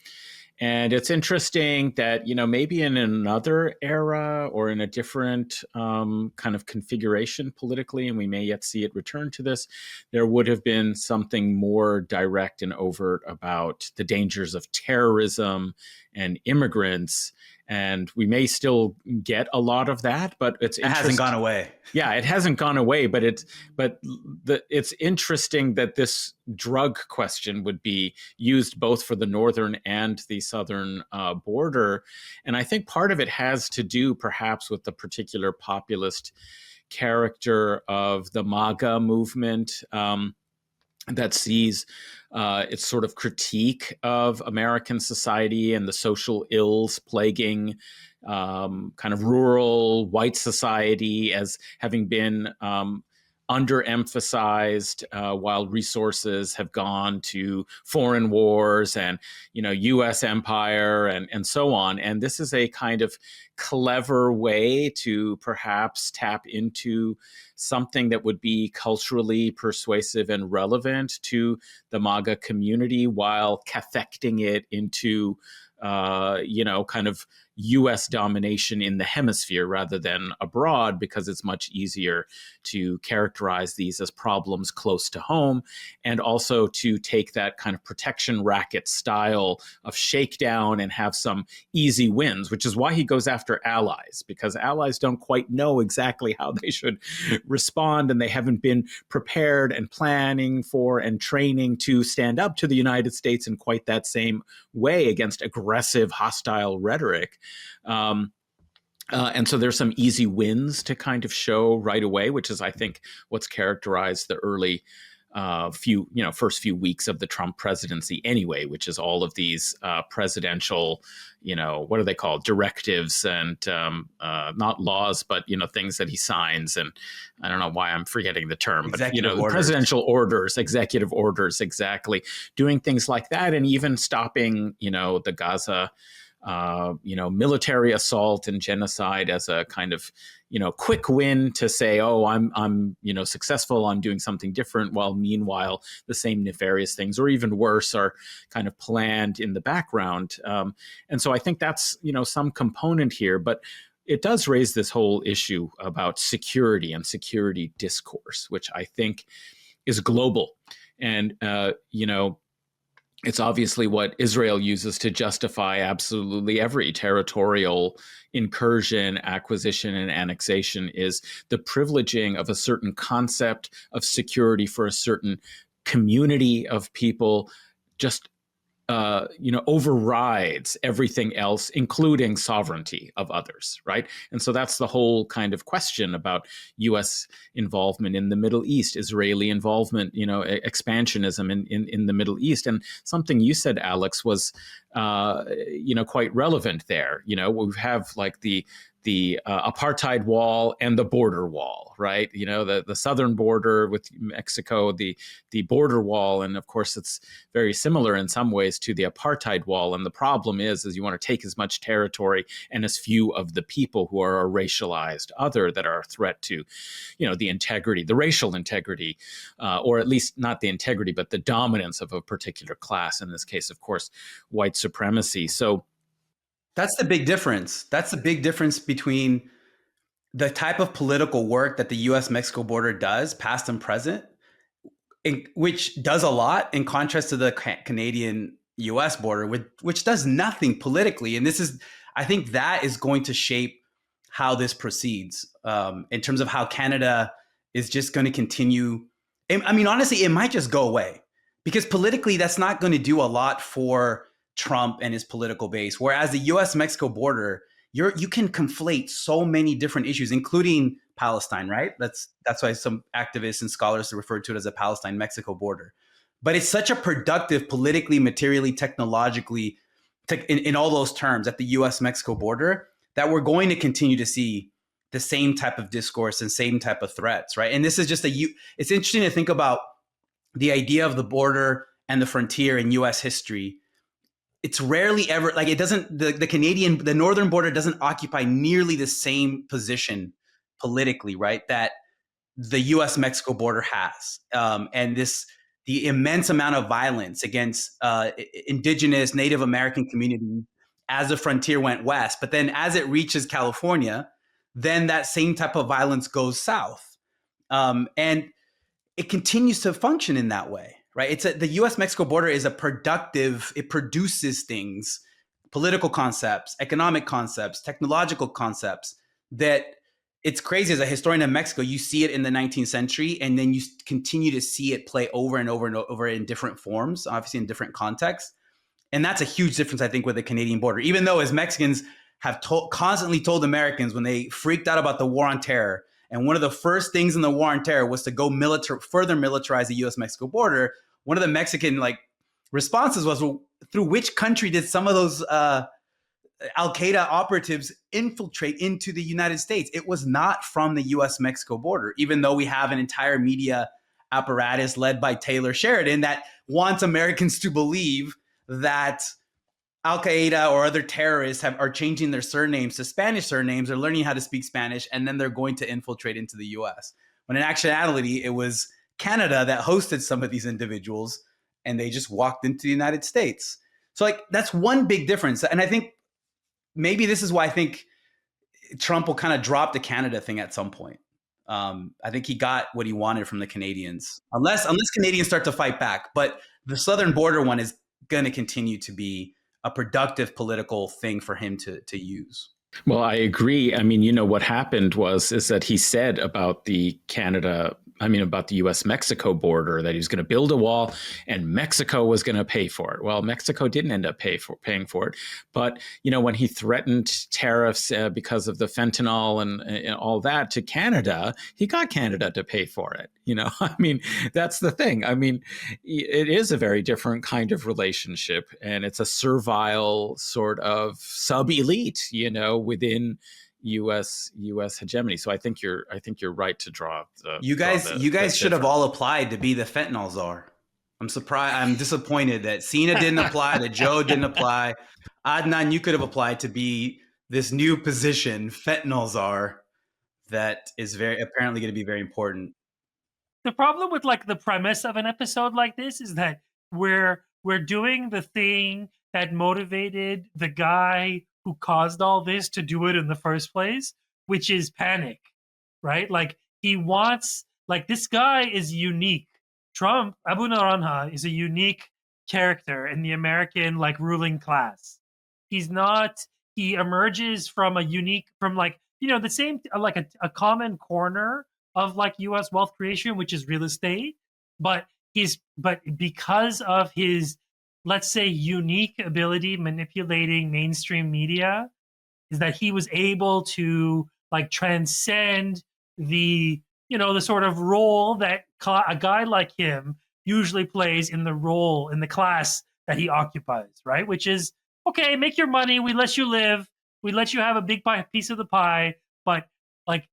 And it's interesting that, maybe in another era or in a different kind of configuration politically, and we may yet see it return to this, there would have been something more direct and overt about the dangers of terrorism and immigrants. And we may still get a lot of that, but it hasn't gone away. Yeah, it hasn't gone away, but it's interesting that this drug question would be used both for the northern and the southern border. And I think part of it has to do perhaps with the particular populist character of the MAGA movement, that sees its sort of critique of American society and the social ills plaguing kind of rural white society as having been underemphasized, while resources have gone to foreign wars and, U.S. empire and so on. And this is a kind of clever way to perhaps tap into something that would be culturally persuasive and relevant to the MAGA community while cathecting it into, kind of US domination in the hemisphere rather than abroad, because it's much easier to characterize these as problems close to home, and also to take that kind of protection racket style of shakedown and have some easy wins, which is why he goes after allies, because allies don't quite know exactly how they should respond, and they haven't been prepared and planning for and training to stand up to the United States in quite that same way against aggressive, hostile rhetoric. And so there's some easy wins to kind of show right away, which is, I think, what's characterized the early first few weeks of the Trump presidency anyway, which is all of these presidential, what are they called? Directives and not laws, but, things that he signs. And I don't know why I'm forgetting the term, but, presidential orders, executive orders, exactly. Doing things like that, and even stopping, the Gaza military assault and genocide as a kind of, quick win to say, oh, I'm successful, I'm doing something different, while meanwhile the same nefarious things, or even worse, are kind of planned in the background. And so I think that's, some component here, but it does raise this whole issue about security and security discourse, which I think is global. And, it's obviously what Israel uses to justify absolutely every territorial incursion, acquisition, and annexation, is the privileging of a certain concept of security for a certain community of people, just overrides everything else, including sovereignty of others, right? And so that's the whole kind of question about U.S. involvement in the Middle East, Israeli involvement, expansionism in the Middle East. And something you said, Alex, was, quite relevant there. We have like the apartheid wall and the border wall, right? The southern border with Mexico, the border wall. And of course, it's very similar in some ways to the apartheid wall. And the problem is you want to take as much territory and as few of the people who are a racialized other that are a threat to, the integrity, the racial integrity, or at least not the integrity, but the dominance of a particular class. In this case, of course, white supremacy. So that's the big difference. That's the big difference between the type of political work that the US-Mexico border does, past and present, which does a lot, in contrast to the Canadian-US border, which does nothing politically. And I think that is going to shape how this proceeds, in terms of how Canada is just going to continue. I mean, honestly, it might just go away, because politically, that's not going to do a lot for Trump and his political base. Whereas the US-Mexico border, you can conflate so many different issues, including Palestine, right? That's why some activists and scholars refer to it as a Palestine-Mexico border. But it's such a productive, politically, materially, technologically, in all those terms, at the US-Mexico border, that we're going to continue to see the same type of discourse and same type of threats, right? And this is just it's interesting to think about the idea of the border and the frontier in US history. It's rarely ever, like, it doesn't, the northern border doesn't occupy nearly the same position politically, right, that the US-Mexico border has. And the immense amount of violence against indigenous Native American communities as the frontier went west. But then as it reaches California, then that same type of violence goes south. And it continues to function in that way. Right. The US-Mexico border is it produces things, political concepts, economic concepts, technological concepts, that it's crazy. As a historian of Mexico, you see it in the 19th century, and then you continue to see it play over and over and over in different forms, obviously in different contexts. And that's a huge difference, I think, with the Canadian border, even though as Mexicans have constantly told Americans when they freaked out about the war on terror, and one of the first things in the war on terror was to go further militarize the US-Mexico border. One of the Mexican responses was, well, through which country did some of those Al-Qaeda operatives infiltrate into the United States. It was not from the US-Mexico border, even though we have an entire media apparatus led by Taylor Sheridan that wants Americans to believe that Al-Qaeda or other terrorists are changing their surnames to Spanish surnames, or learning how to speak Spanish, and then they're going to infiltrate into the US. When in actuality, it was Canada that hosted some of these individuals, and they just walked into the United States. So like, that's one big difference. And I think maybe this is why I think Trump will kind of drop the Canada thing at some point. I think he got what he wanted from the Canadians, unless Canadians start to fight back. But the southern border one is going to continue to be a productive political thing for him to use. Well, I agree. I mean, you know, what happened is that he said about the US-Mexico border that he was going to build a wall and Mexico was going to pay for it. Well, Mexico didn't end up paying for it. But, you know, when he threatened tariffs because of the fentanyl and all that to Canada, he got Canada to pay for it. You know, I mean, that's the thing. I mean, it is a very different kind of relationship, and it's a servile sort of sub-elite, you know, within U.S. hegemony. So I think you're right to draw the. You guys should have all applied to be the fentanyl czar. I'm surprised. I'm disappointed that Cena didn't apply, that Joe didn't apply. Adnan, you could have applied to be this new position, fentanyl czar, that is apparently going to be very important. The problem with like the premise of an episode like this is that we're doing the thing that motivated the guy who caused all this to do it in the first place, which is panic, right? Like he wants, like this guy is unique. Trump, Abu Naranja, is a unique character in the American like ruling class. He emerges from like, you know, the same, like a common corner of like US wealth creation, which is real estate, but because of his, let's say, unique ability manipulating mainstream media, is that he was able to like transcend the, you know, the sort of role that a guy like him usually plays in the class that he occupies, right? Which is, okay, make your money, we let you live, we let you have a big piece of the pie, but like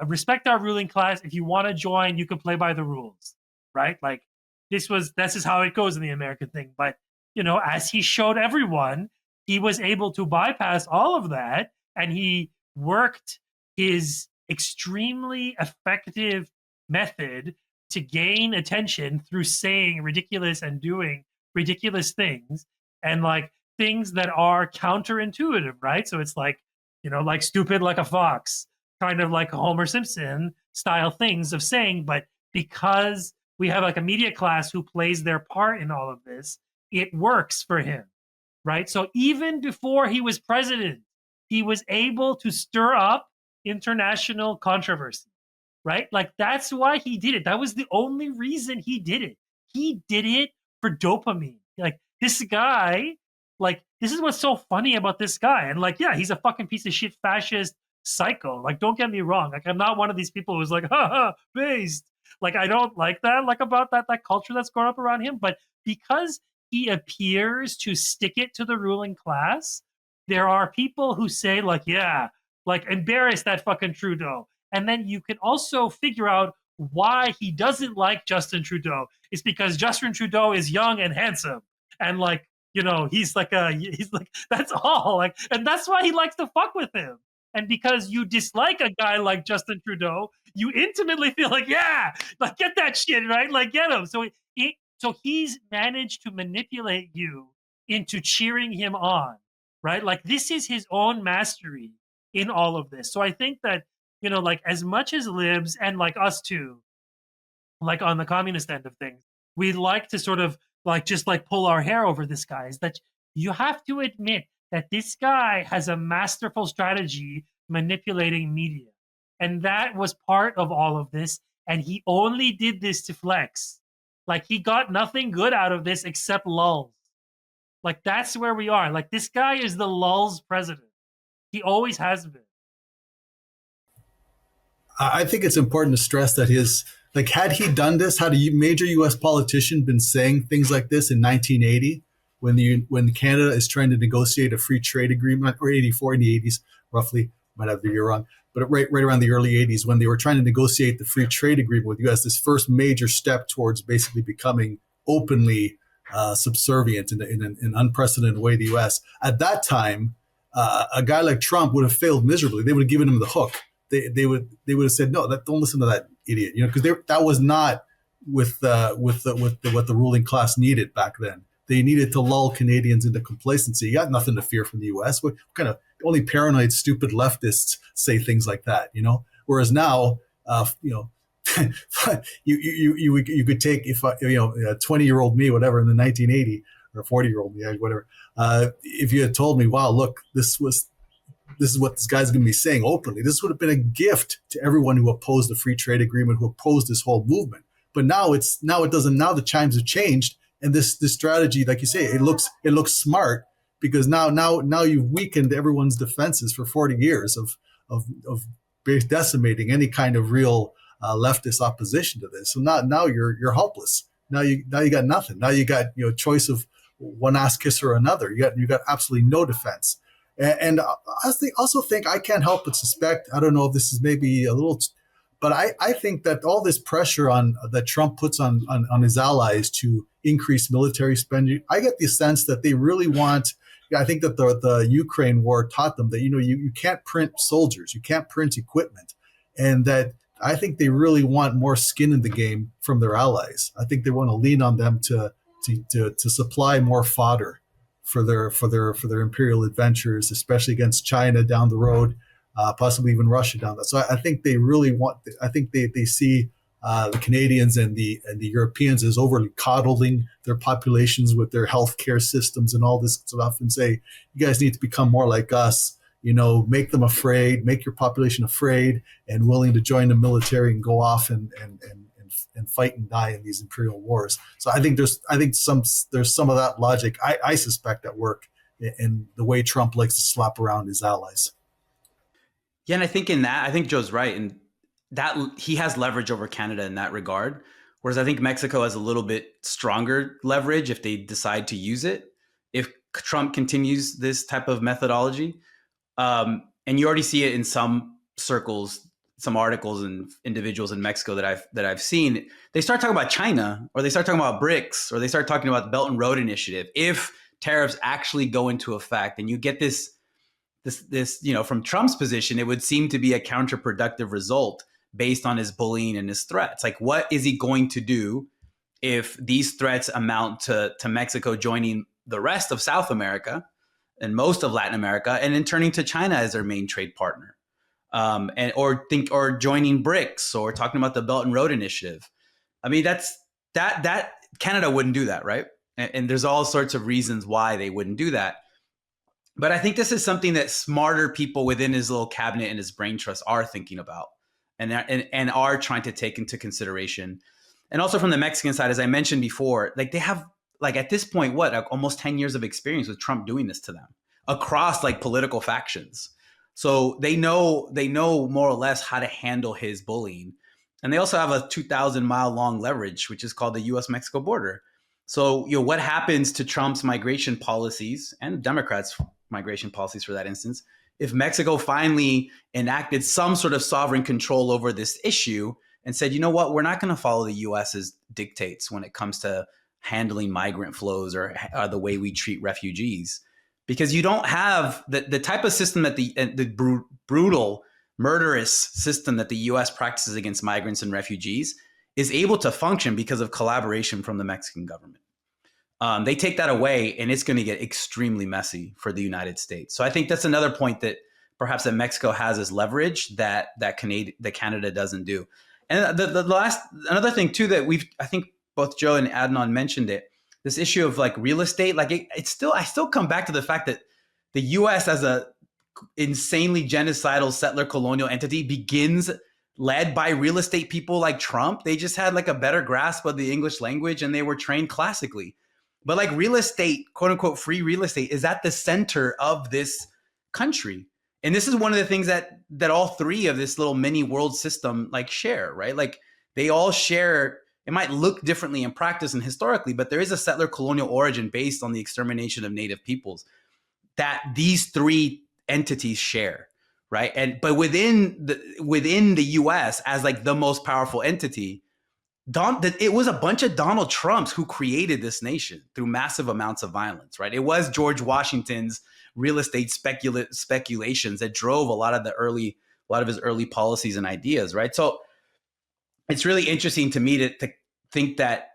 respect our ruling class. If you want to join, you can play by the rules, right? Like this is how it goes in the American thing. But you know, as he showed everyone, he was able to bypass all of that, and he worked his extremely effective method to gain attention through saying ridiculous and doing ridiculous things, and like things that are counterintuitive, right? So it's like, you know, like stupid like a fox, kind of like Homer Simpson style things of saying, but because we have like a media class who plays their part in all of this, it works for him, right? So even before he was president, he was able to stir up international controversy, right? Like that's why he did it. That was the only reason he did it. He did it for dopamine. Like this guy, like this is what's so funny about this guy. And like, yeah, he's a fucking piece of shit fascist psycho. Like, don't get me wrong. Like, I'm not one of these people who's like, based. Like, I don't like that, like about that culture that's grown up around him. But because he appears to stick it to the ruling class, there are people who say, like, yeah, like embarrass that fucking Trudeau. And then you can also figure out why he doesn't like Justin Trudeau. It's because Justin Trudeau is young and handsome. And like, you know, he's like, that's all. Like, and that's why he likes to fuck with him. And because you dislike a guy like Justin Trudeau, you intimately feel like, yeah, like get that shit, right? Like get him. So he's managed to manipulate you into cheering him on, right? Like this is his own mastery in all of this. So I think that, you know, like as much as libs and like us too, like on the communist end of things, we like to sort of like just like pull our hair over this guy, is that you have to admit that this guy has a masterful strategy manipulating media. And that was part of all of this. And he only did this to flex. Like he got nothing good out of this except lulls. Like that's where we are. Like this guy is the lulls president. He always has been. I think it's important to stress that had he done this, had a major U.S. politician been saying things like this in 1980, when Canada is trying to negotiate a free trade agreement, or 84 in the 80s, roughly, might have the year wrong, but right around the early 80s, when they were trying to negotiate the free trade agreement with the U.S., this first major step towards basically becoming openly subservient in an unprecedented way to the U.S. At that time, a guy like Trump would have failed miserably. They would have given him the hook. They would have said, no, don't listen to that idiot, because that was not with what the ruling class needed back then. They needed to lull Canadians into complacency. You got nothing to fear from the U.S. What kind of only paranoid, stupid leftists say things like that, Whereas now, you could take if a 20-year-old me, whatever, in the 1980, or 40-year-old me, whatever. If you had told me, wow, look, this is what this guy's going to be saying openly, this would have been a gift to everyone who opposed the free trade agreement, who opposed this whole movement. But now it doesn't. Now the times have changed, and this strategy, like you say, it looks smart, because now you've weakened everyone's defenses for 40 years of decimating any kind of real leftist opposition to this. So now you're helpless. Now you got nothing. Now you got choice of one ass kisser or another. You got absolutely no defense. And I also think, I can't help but suspect, I don't know if this is maybe a little, but I think that all this pressure that Trump puts on his allies to increase military spending, I get the sense that they really want. I think that the Ukraine war taught them that you can't print soldiers, you can't print equipment, and that I think they really want more skin in the game from their allies. I think they want to lean on them to supply more fodder for their imperial adventures, especially against China down the road, possibly even Russia down there. So I think they really want. I think they see the Canadians and the Europeans as overly coddling their populations with their healthcare systems and all this stuff, and say, you guys need to become more like us. Make them afraid, make your population afraid and willing to join the military and go off and fight and die in these imperial wars. So I think there's some of that logic, I suspect, at work in the way Trump likes to slap around his allies. Yeah, and I think Joe's right, and that he has leverage over Canada in that regard. Whereas I think Mexico has a little bit stronger leverage if they decide to use it, if Trump continues this type of methodology. And you already see it in some circles, some articles and individuals in Mexico that I've seen. They start talking about China, or they start talking about BRICS, or they start talking about the Belt and Road Initiative. If tariffs actually go into effect, and you get this, from Trump's position, it would seem to be a counterproductive result based on his bullying and his threats. Like, what is he going to do if these threats amount to Mexico joining the rest of South America and most of Latin America, and then turning to China as their main trade partner, or joining BRICS, or talking about the Belt and Road Initiative? I mean, that Canada wouldn't do that, right? And there's all sorts of reasons why they wouldn't do that. But I think this is something that smarter people within his little cabinet and his brain trust are thinking about, and are trying to take into consideration. And also from the Mexican side, as I mentioned before, like, they have, like, at this point, almost 10 years of experience with Trump doing this to them across like political factions. So they know more or less how to handle his bullying. And they also have a 2,000 mile long leverage, which is called the US-Mexico border. So, what happens to Trump's migration policies, and Democrats' migration policies for that instance, if Mexico finally enacted some sort of sovereign control over this issue and said, you know what, we're not going to follow the US's dictates when it comes to handling migrant flows or the way we treat refugees, because you don't have the type of system that the brutal, murderous system that the US practices against migrants and refugees is able to function because of collaboration from the Mexican government. They take that away, and it's going to get extremely messy for the United States. So I think that's another point that perhaps that Mexico has as leverage that Canada doesn't do. And another thing too that I think both Joe and Adnan mentioned it, this issue of like real estate. Like, I still come back to the fact that the U.S. as a insanely genocidal settler colonial entity begins led by real estate people like Trump. They just had like a better grasp of the English language, and they were trained classically. But like, real estate, quote unquote, free real estate is at the center of this country. And this is one of the things that all three of this little mini world system like share, right? Like, they all share, It might look differently in practice and historically, but there is a settler colonial origin based on the extermination of native peoples that these three entities share, right? But within the US as like the most powerful entity, it was a bunch of Donald Trumps who created this nation through massive amounts of violence, right? It was George Washington's real estate speculations that drove a lot of his early policies and ideas, right? So it's really interesting to me to think that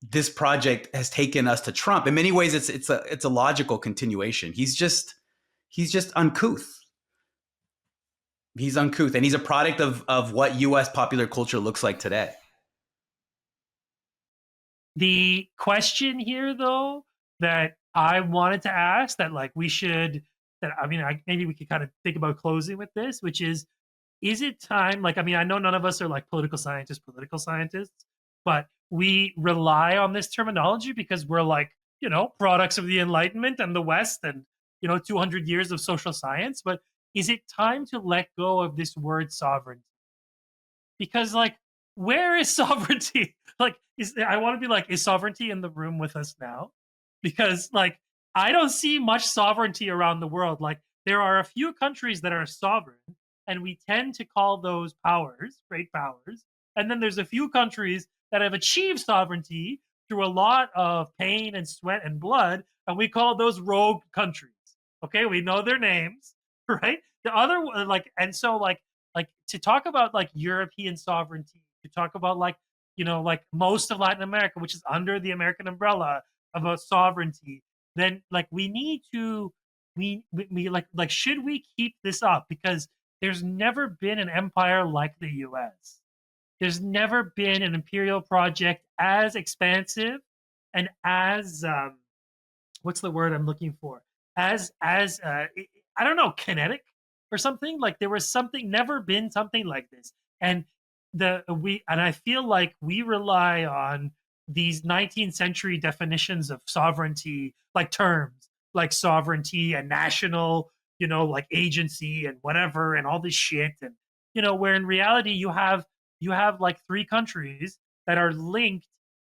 this project has taken us to Trump. In many ways, it's a logical continuation. He's just uncouth. He's uncouth, and he's a product of what U.S. popular culture looks like today. The question here, though, that I wanted to ask, that like maybe we could kind of think about closing with this, which is it time? Like, I mean, I know none of us are like political scientists, but we rely on this terminology because we're like, products of the Enlightenment and the West and, 200 years of social science. But is it time to let go of this word sovereignty? Because like, where is sovereignty? Like, I want to be like, is sovereignty in the room with us now? Because like, I don't see much sovereignty around the world. Like, there are a few countries that are sovereign, and we tend to call those powers, great powers. And then there's a few countries that have achieved sovereignty through a lot of pain and sweat and blood, and we call those rogue countries. Okay, we know their names, right? The other and so like to talk about like European sovereignty, to talk about like like most of Latin America, which is under the American umbrella, about sovereignty, then like we need to we like should we keep this up? Because there's never been an empire like the US. There's never been an imperial project as expansive and as what's the word I'm looking for? As I don't know, kinetic or something. Like there was never been something like this. And I feel like we rely on these 19th century definitions of sovereignty, like terms like sovereignty and national, like agency and whatever and all this shit. And where in reality you have like three countries that are linked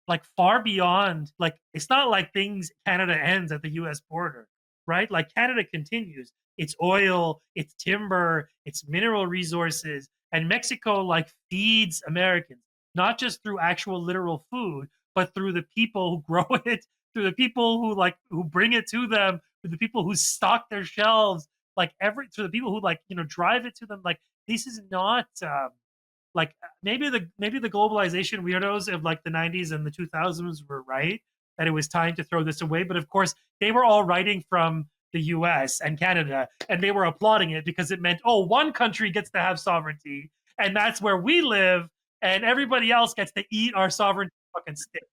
like far beyond, like it's not like Canada ends at the US border, right? Like Canada continues. It's oil, it's timber, it's mineral resources, and Mexico like feeds Americans, not just through actual literal food, but through the people who grow it, through the people who bring it to them, through the people who stock their shelves, through the people who drive it to them. Like this is not like maybe the globalization weirdos of like the 90s and the 2000s were right that it was time to throw this away, but of course they were all writing from the US and Canada, and they were applauding it because it meant, oh, one country gets to have sovereignty and that's where we live, and everybody else gets to eat our sovereignty fucking stick.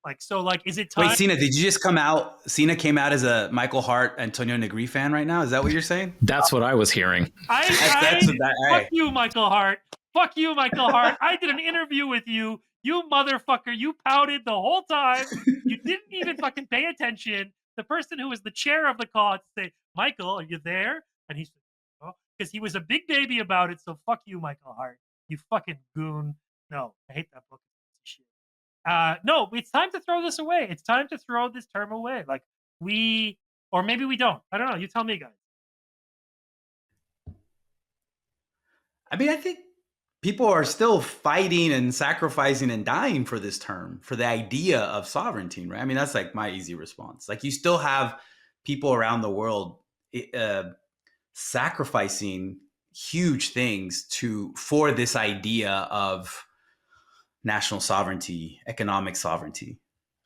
Like, so like, is it time? Wait, Sina, did you just come out? Sina came out as a Michael Hart, Antonio Negri fan right now. Is that what you're saying? That's what I was hearing. Fuck you, Michael Hart. Fuck you, Michael Hart. I did an interview with you. You motherfucker. You pouted the whole time. You didn't even fucking pay attention. The person who was the chair of the call said, Michael, are you there? And he said, oh, because he was a big baby about it. So fuck you, Michael Hart. You fucking goon. No, I hate that book. Shit. No, it's time to throw this away. It's time to throw this term away. Like or maybe we don't. I don't know. You tell me, guys. I mean, I think people are still fighting and sacrificing and dying for this term, for the idea of sovereignty, right? I mean, that's like my easy response. Like you still have people around the world sacrificing huge things for this idea of national sovereignty, economic sovereignty.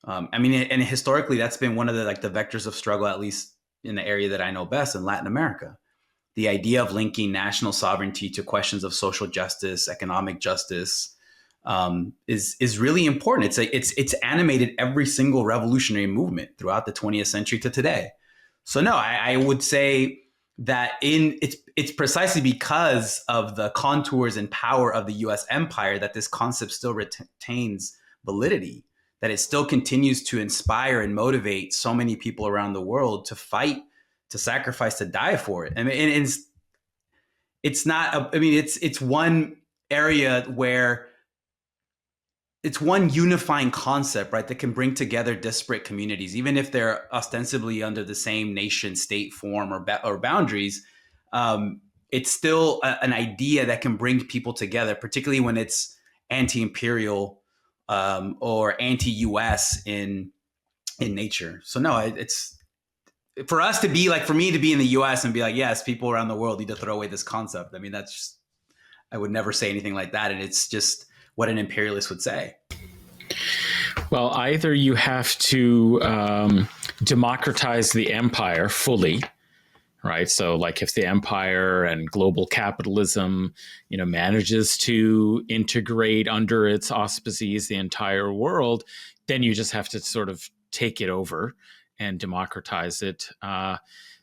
I mean, and historically, that's been one of the vectors of struggle, at least in the area that I know best, in Latin America. The idea of linking national sovereignty to questions of social justice, economic justice, is really important. It's animated every single revolutionary movement throughout the 20th century to today. So no, I would say that it's precisely because of the contours and power of the U.S. empire that this concept still retains validity, that it still continues to inspire and motivate so many people around the world to fight, to sacrifice, to die for it. I mean, it's not. I mean, it's one area where it's one unifying concept, right, that can bring together disparate communities, even if they're ostensibly under the same nation state form or boundaries. It's still an idea that can bring people together, particularly when it's anti-imperial or anti-US in nature. So no, it's for us to be like, for me to be in the US and be like, yes, people around the world need to throw away this concept. I mean, that's just, I would never say anything like that. And it's just what an imperialist would say. Well, either you have to democratize the empire fully, right? So like if the empire and global capitalism, manages to integrate under its auspices the entire world, then you just have to sort of take it over and democratize it,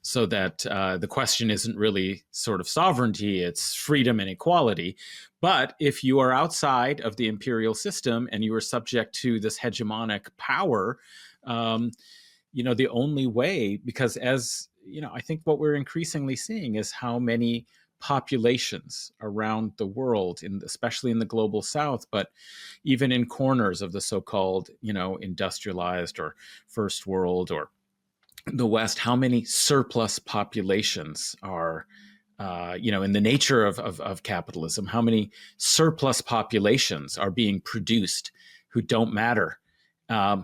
so that the question isn't really sort of sovereignty, it's freedom and equality. But if you are outside of the imperial system and you are subject to this hegemonic power, the only way, because as I think what we're increasingly seeing is how many populations around the world, especially in the global south, but even in corners of the so-called, industrialized or first world or the West, how many surplus populations are, in the nature of capitalism, how many surplus populations are being produced who don't matter,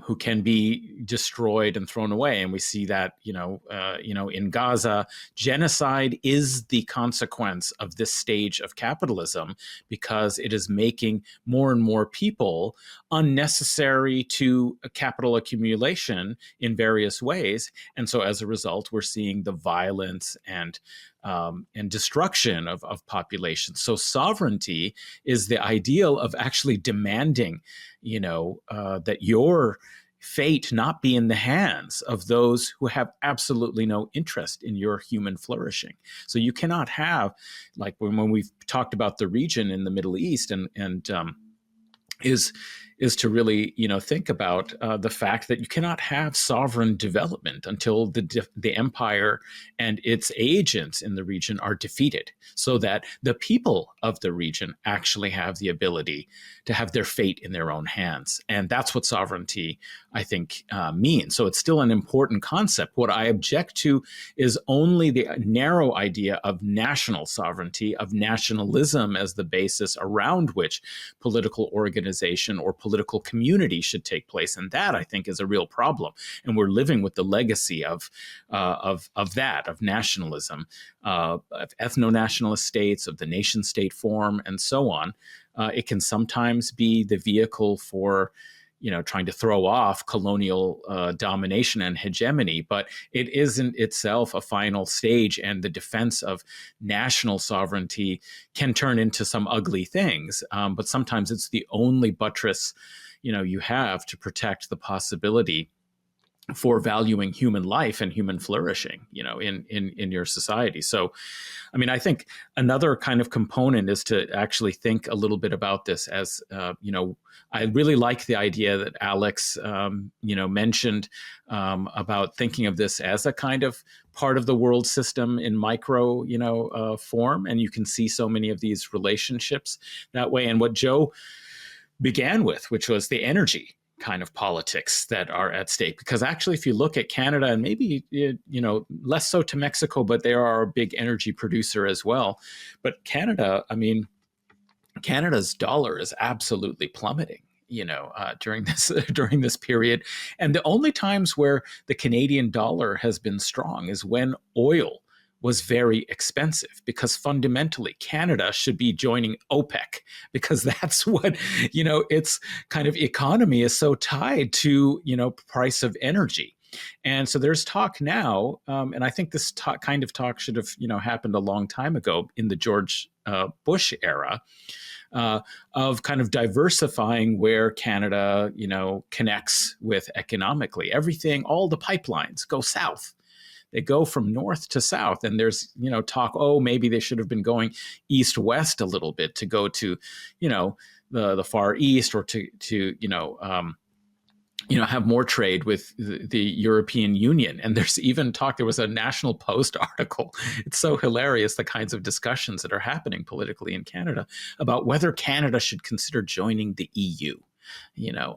who can be destroyed and thrown away. And we see that, in Gaza, genocide is the consequence of this stage of capitalism, because it is making more and more people unnecessary to capital accumulation in various ways. And so as a result, we're seeing the violence and destruction of populations. So sovereignty is the ideal of actually demanding, that your fate not be in the hands of those who have absolutely no interest in your human flourishing. So you cannot have, like when we've talked about the region in the Middle East and is to really, think about the fact that you cannot have sovereign development until the empire and its agents in the region are defeated, so that the people of the region actually have the ability to have their fate in their own hands. And that's what sovereignty, I think, means. So it's still an important concept. What I object to is only the narrow idea of national sovereignty, of nationalism as the basis around which political organization or political community should take place. And that, I think, is a real problem. And we're living with the legacy of nationalism, of ethno-nationalist states, of the nation state form, and so on. It can sometimes be the vehicle for trying to throw off colonial domination and hegemony, but it isn't itself a final stage, and the defense of national sovereignty can turn into some ugly things. But sometimes it's the only buttress, you have to protect the possibility for valuing human life and human flourishing, in your society. So, I mean, I think another kind of component is to actually think a little bit about this as, I really like the idea that Alex, mentioned about thinking of this as a kind of part of the world system in micro, form. And you can see so many of these relationships that way. And what Joe began with, which was the energy kind of politics that are at stake. Because actually, if you look at Canada, and maybe, less so to Mexico, but they are a big energy producer as well. But Canada, Canada's dollar is absolutely plummeting, during this period. And the only times where the Canadian dollar has been strong is when oil was very expensive, because fundamentally Canada should be joining OPEC, because that's what, its kind of economy is so tied to, price of energy. And so there's talk now, and I think this kind of talk should have, happened a long time ago in the George Bush era, of kind of diversifying where Canada, connects with economically. Everything, all the pipelines go south. They go from north to south, and there's, talk, maybe they should have been going east-west a little bit to go to, the Far East, or to have more trade with the European Union. And there's even talk, there was a National Post article. It's so hilarious, the kinds of discussions that are happening politically in Canada about whether Canada should consider joining the EU.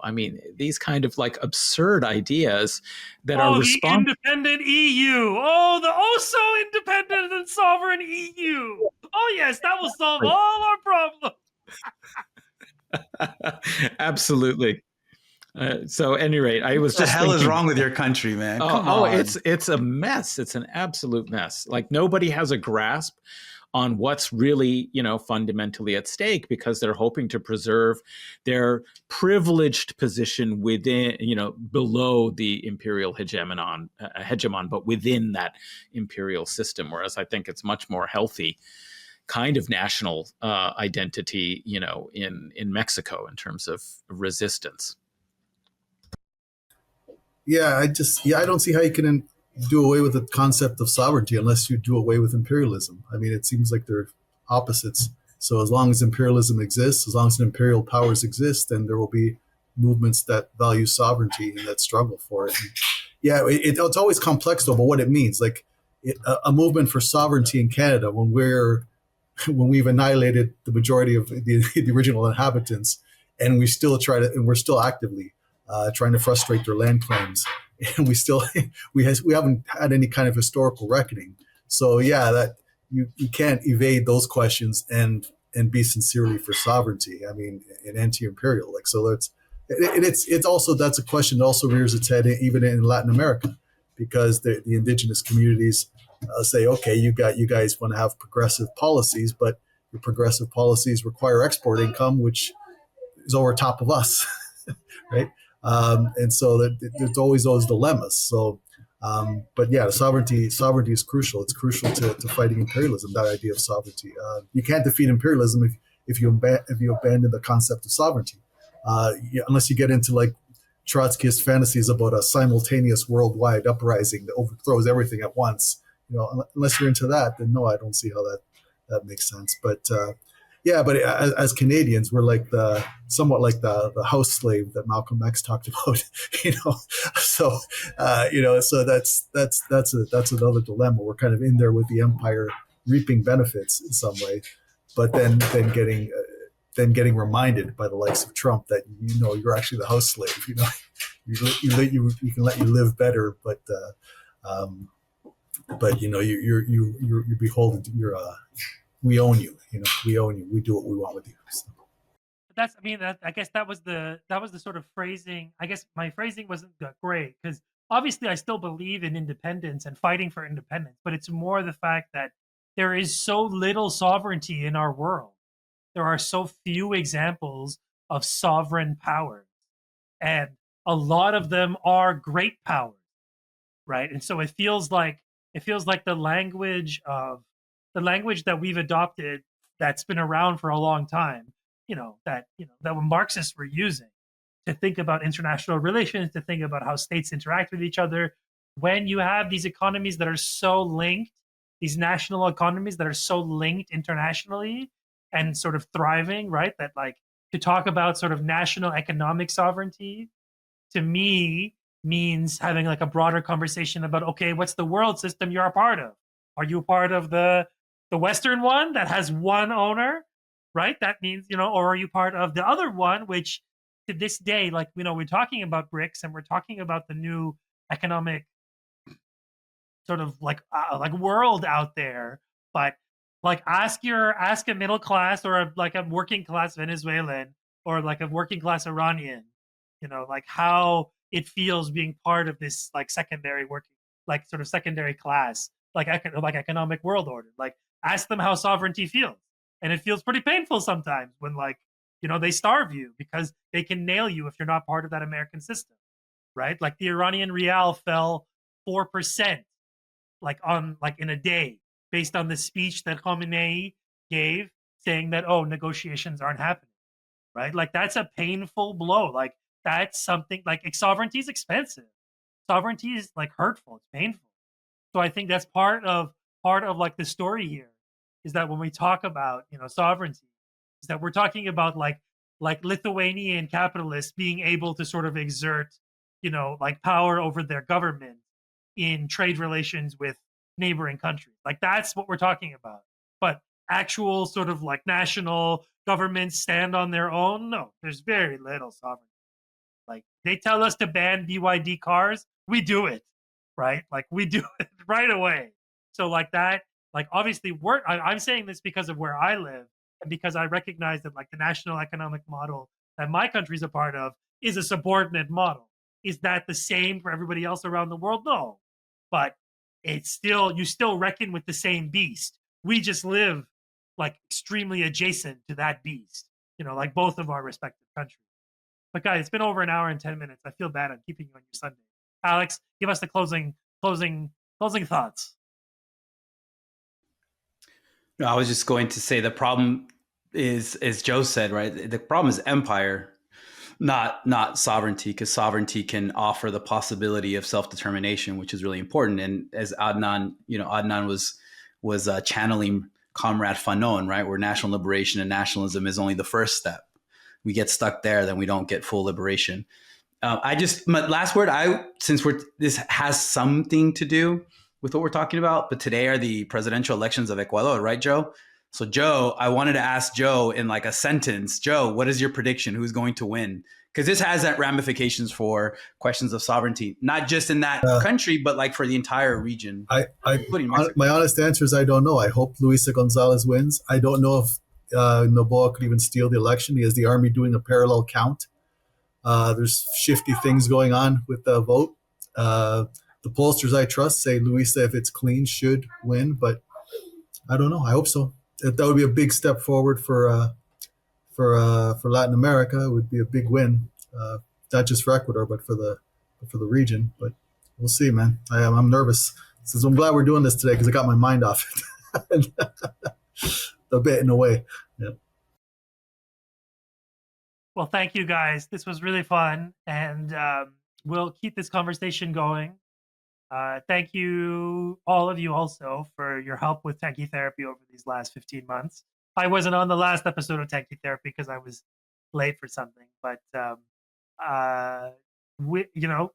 I mean, these kind of like absurd ideas that are the independent EU. Oh, the so independent and sovereign EU. Oh yes, that will solve all our problems. Absolutely. So, at any rate, I was What the just hell thinking, is wrong with your country, man? Come oh, on. it's a mess. It's an absolute mess. Like nobody has a grasp on what's really, fundamentally at stake because they're hoping to preserve their privileged position within, below the imperial hegemon, but within that imperial system. Whereas I think it's much more healthy kind of national identity, in Mexico in terms of resistance. I don't see how you can do away with the concept of sovereignty unless you do away with imperialism. I mean, it seems like they're opposites. So as long as imperialism exists, as long as imperial powers exist, then there will be movements that value sovereignty and that struggle for it. And it's always complex though, but what it means, like a movement for sovereignty in Canada when we've annihilated the majority of the original inhabitants, and we're still actively trying to frustrate their land claims, and we haven't had any kind of historical reckoning. So that you can't evade those questions and be sincerely for sovereignty. I mean, and anti-imperial. Like so, it's also that's a question that also rears its head even in Latin America, because the indigenous communities say, okay, you guys want to have progressive policies, but your progressive policies require export income, which is over top of us, right? And so there's always those dilemmas. So, sovereignty is crucial. It's crucial to fighting imperialism. That idea of sovereignty. You can't defeat imperialism if you abandon the concept of sovereignty, unless you get into like Trotskyist fantasies about a simultaneous worldwide uprising that overthrows everything at once. Unless you're into that, then no, I don't see how that makes sense. But as Canadians, we're like somewhat like the house slave that Malcolm X talked about, So, so that's another dilemma. We're kind of in there with the empire, reaping benefits in some way, but then getting reminded by the likes of Trump that you're actually the house slave. You can let you live better, but you're beholden. We own you. We own you. We do what we want with you. So. I guess that was the sort of phrasing. I guess my phrasing wasn't great because obviously I still believe in independence and fighting for independence, but it's more the fact that there is so little sovereignty in our world. There are so few examples of sovereign powers, and a lot of them are great powers, right? And so it feels like the language that we've adopted that's been around for a long time, that Marxists were using to think about international relations, to think about how states interact with each other. When you have these economies that are so linked, these national economies that are so linked internationally and sort of thriving, right? That like to talk about sort of national economic sovereignty to me means having like a broader conversation about, okay, what's the world system you're a part of? Are you a part of the Western one that has one owner, right? That means, or are you part of the other one, which to this day, like, we're talking about BRICS and we're talking about the new economic sort of like world out there, but like ask a middle class or a working class Venezuelan or like a working class Iranian, like how it feels being part of this like secondary working, like sort of secondary class, like economic world order. Like ask them how sovereignty feels, and it feels pretty painful sometimes when like they starve you because they can nail you if you're not part of that American system, right? Like the Iranian rial fell 4% like in a day based on the speech that Khamenei gave saying that negotiations aren't happening, right? Like that's a painful blow. Like that's something like sovereignty is expensive. Sovereignty is like hurtful. It's painful. So I think that's part of like the story here is that when we talk about sovereignty, is that we're talking about like Lithuanian capitalists being able to sort of exert like power over their government in trade relations with neighboring countries. Like that's what we're talking about. But actual sort of like national governments stand on their own, no, there's very little sovereignty. Like they tell us to ban BYD cars, we do it, right? Like we do it right away. So like that, like obviously I'm saying this because of where I live and because I recognize that like the national economic model that my country's a part of is a subordinate model. Is that the same for everybody else around the world? No, but it's still, you still reckon with the same beast. We just live like extremely adjacent to that beast, you know, like both of our respective countries. But guys, it's been over an hour and 10 minutes. I feel bad on keeping you on your Sunday. Alex, give us the closing thoughts. No, I was just going to say the problem is, as Joe said, right? The problem is empire, not sovereignty, because sovereignty can offer the possibility of self-determination, which is really important. And as Adnan was channeling Comrade Fanon, right? Where national liberation and nationalism is only the first step. We get stuck there, then we don't get full liberation. My last word, this has something to do with what we're talking about, but today are the presidential elections of Ecuador, right, Joe? So Joe, I wanted to ask Joe in like a sentence, Joe, what is your prediction? Who's going to win? Because this has that ramifications for questions of sovereignty, not just in that country, but like for the entire region, including Mexico. My honest answer is I don't know. I hope Luisa Gonzalez wins. I don't know if Noboa could even steal the election. He has the army doing a parallel count. There's shifty things going on with the vote. The pollsters I trust say Luisa, if it's clean, should win, but I don't know. I hope so. That would be a big step forward for Latin America. It would be a big win, not just for Ecuador, but for the region. But we'll see, man. I'm nervous. So I'm glad we're doing this today because I got my mind off it a bit in a way. Yeah. Well, thank you guys. This was really fun, and we'll keep this conversation going. Thank you, all of you, also for your help with Tankie Therapy over these last 15 months. I wasn't on the last episode of Tankie Therapy because I was late for something, but the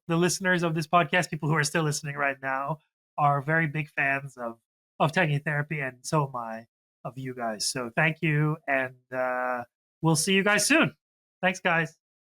listeners of this podcast, people who are still listening right now, are very big fans of Tankie Therapy, and so am I of you guys. So thank you, and we'll see you guys soon. Thanks, guys.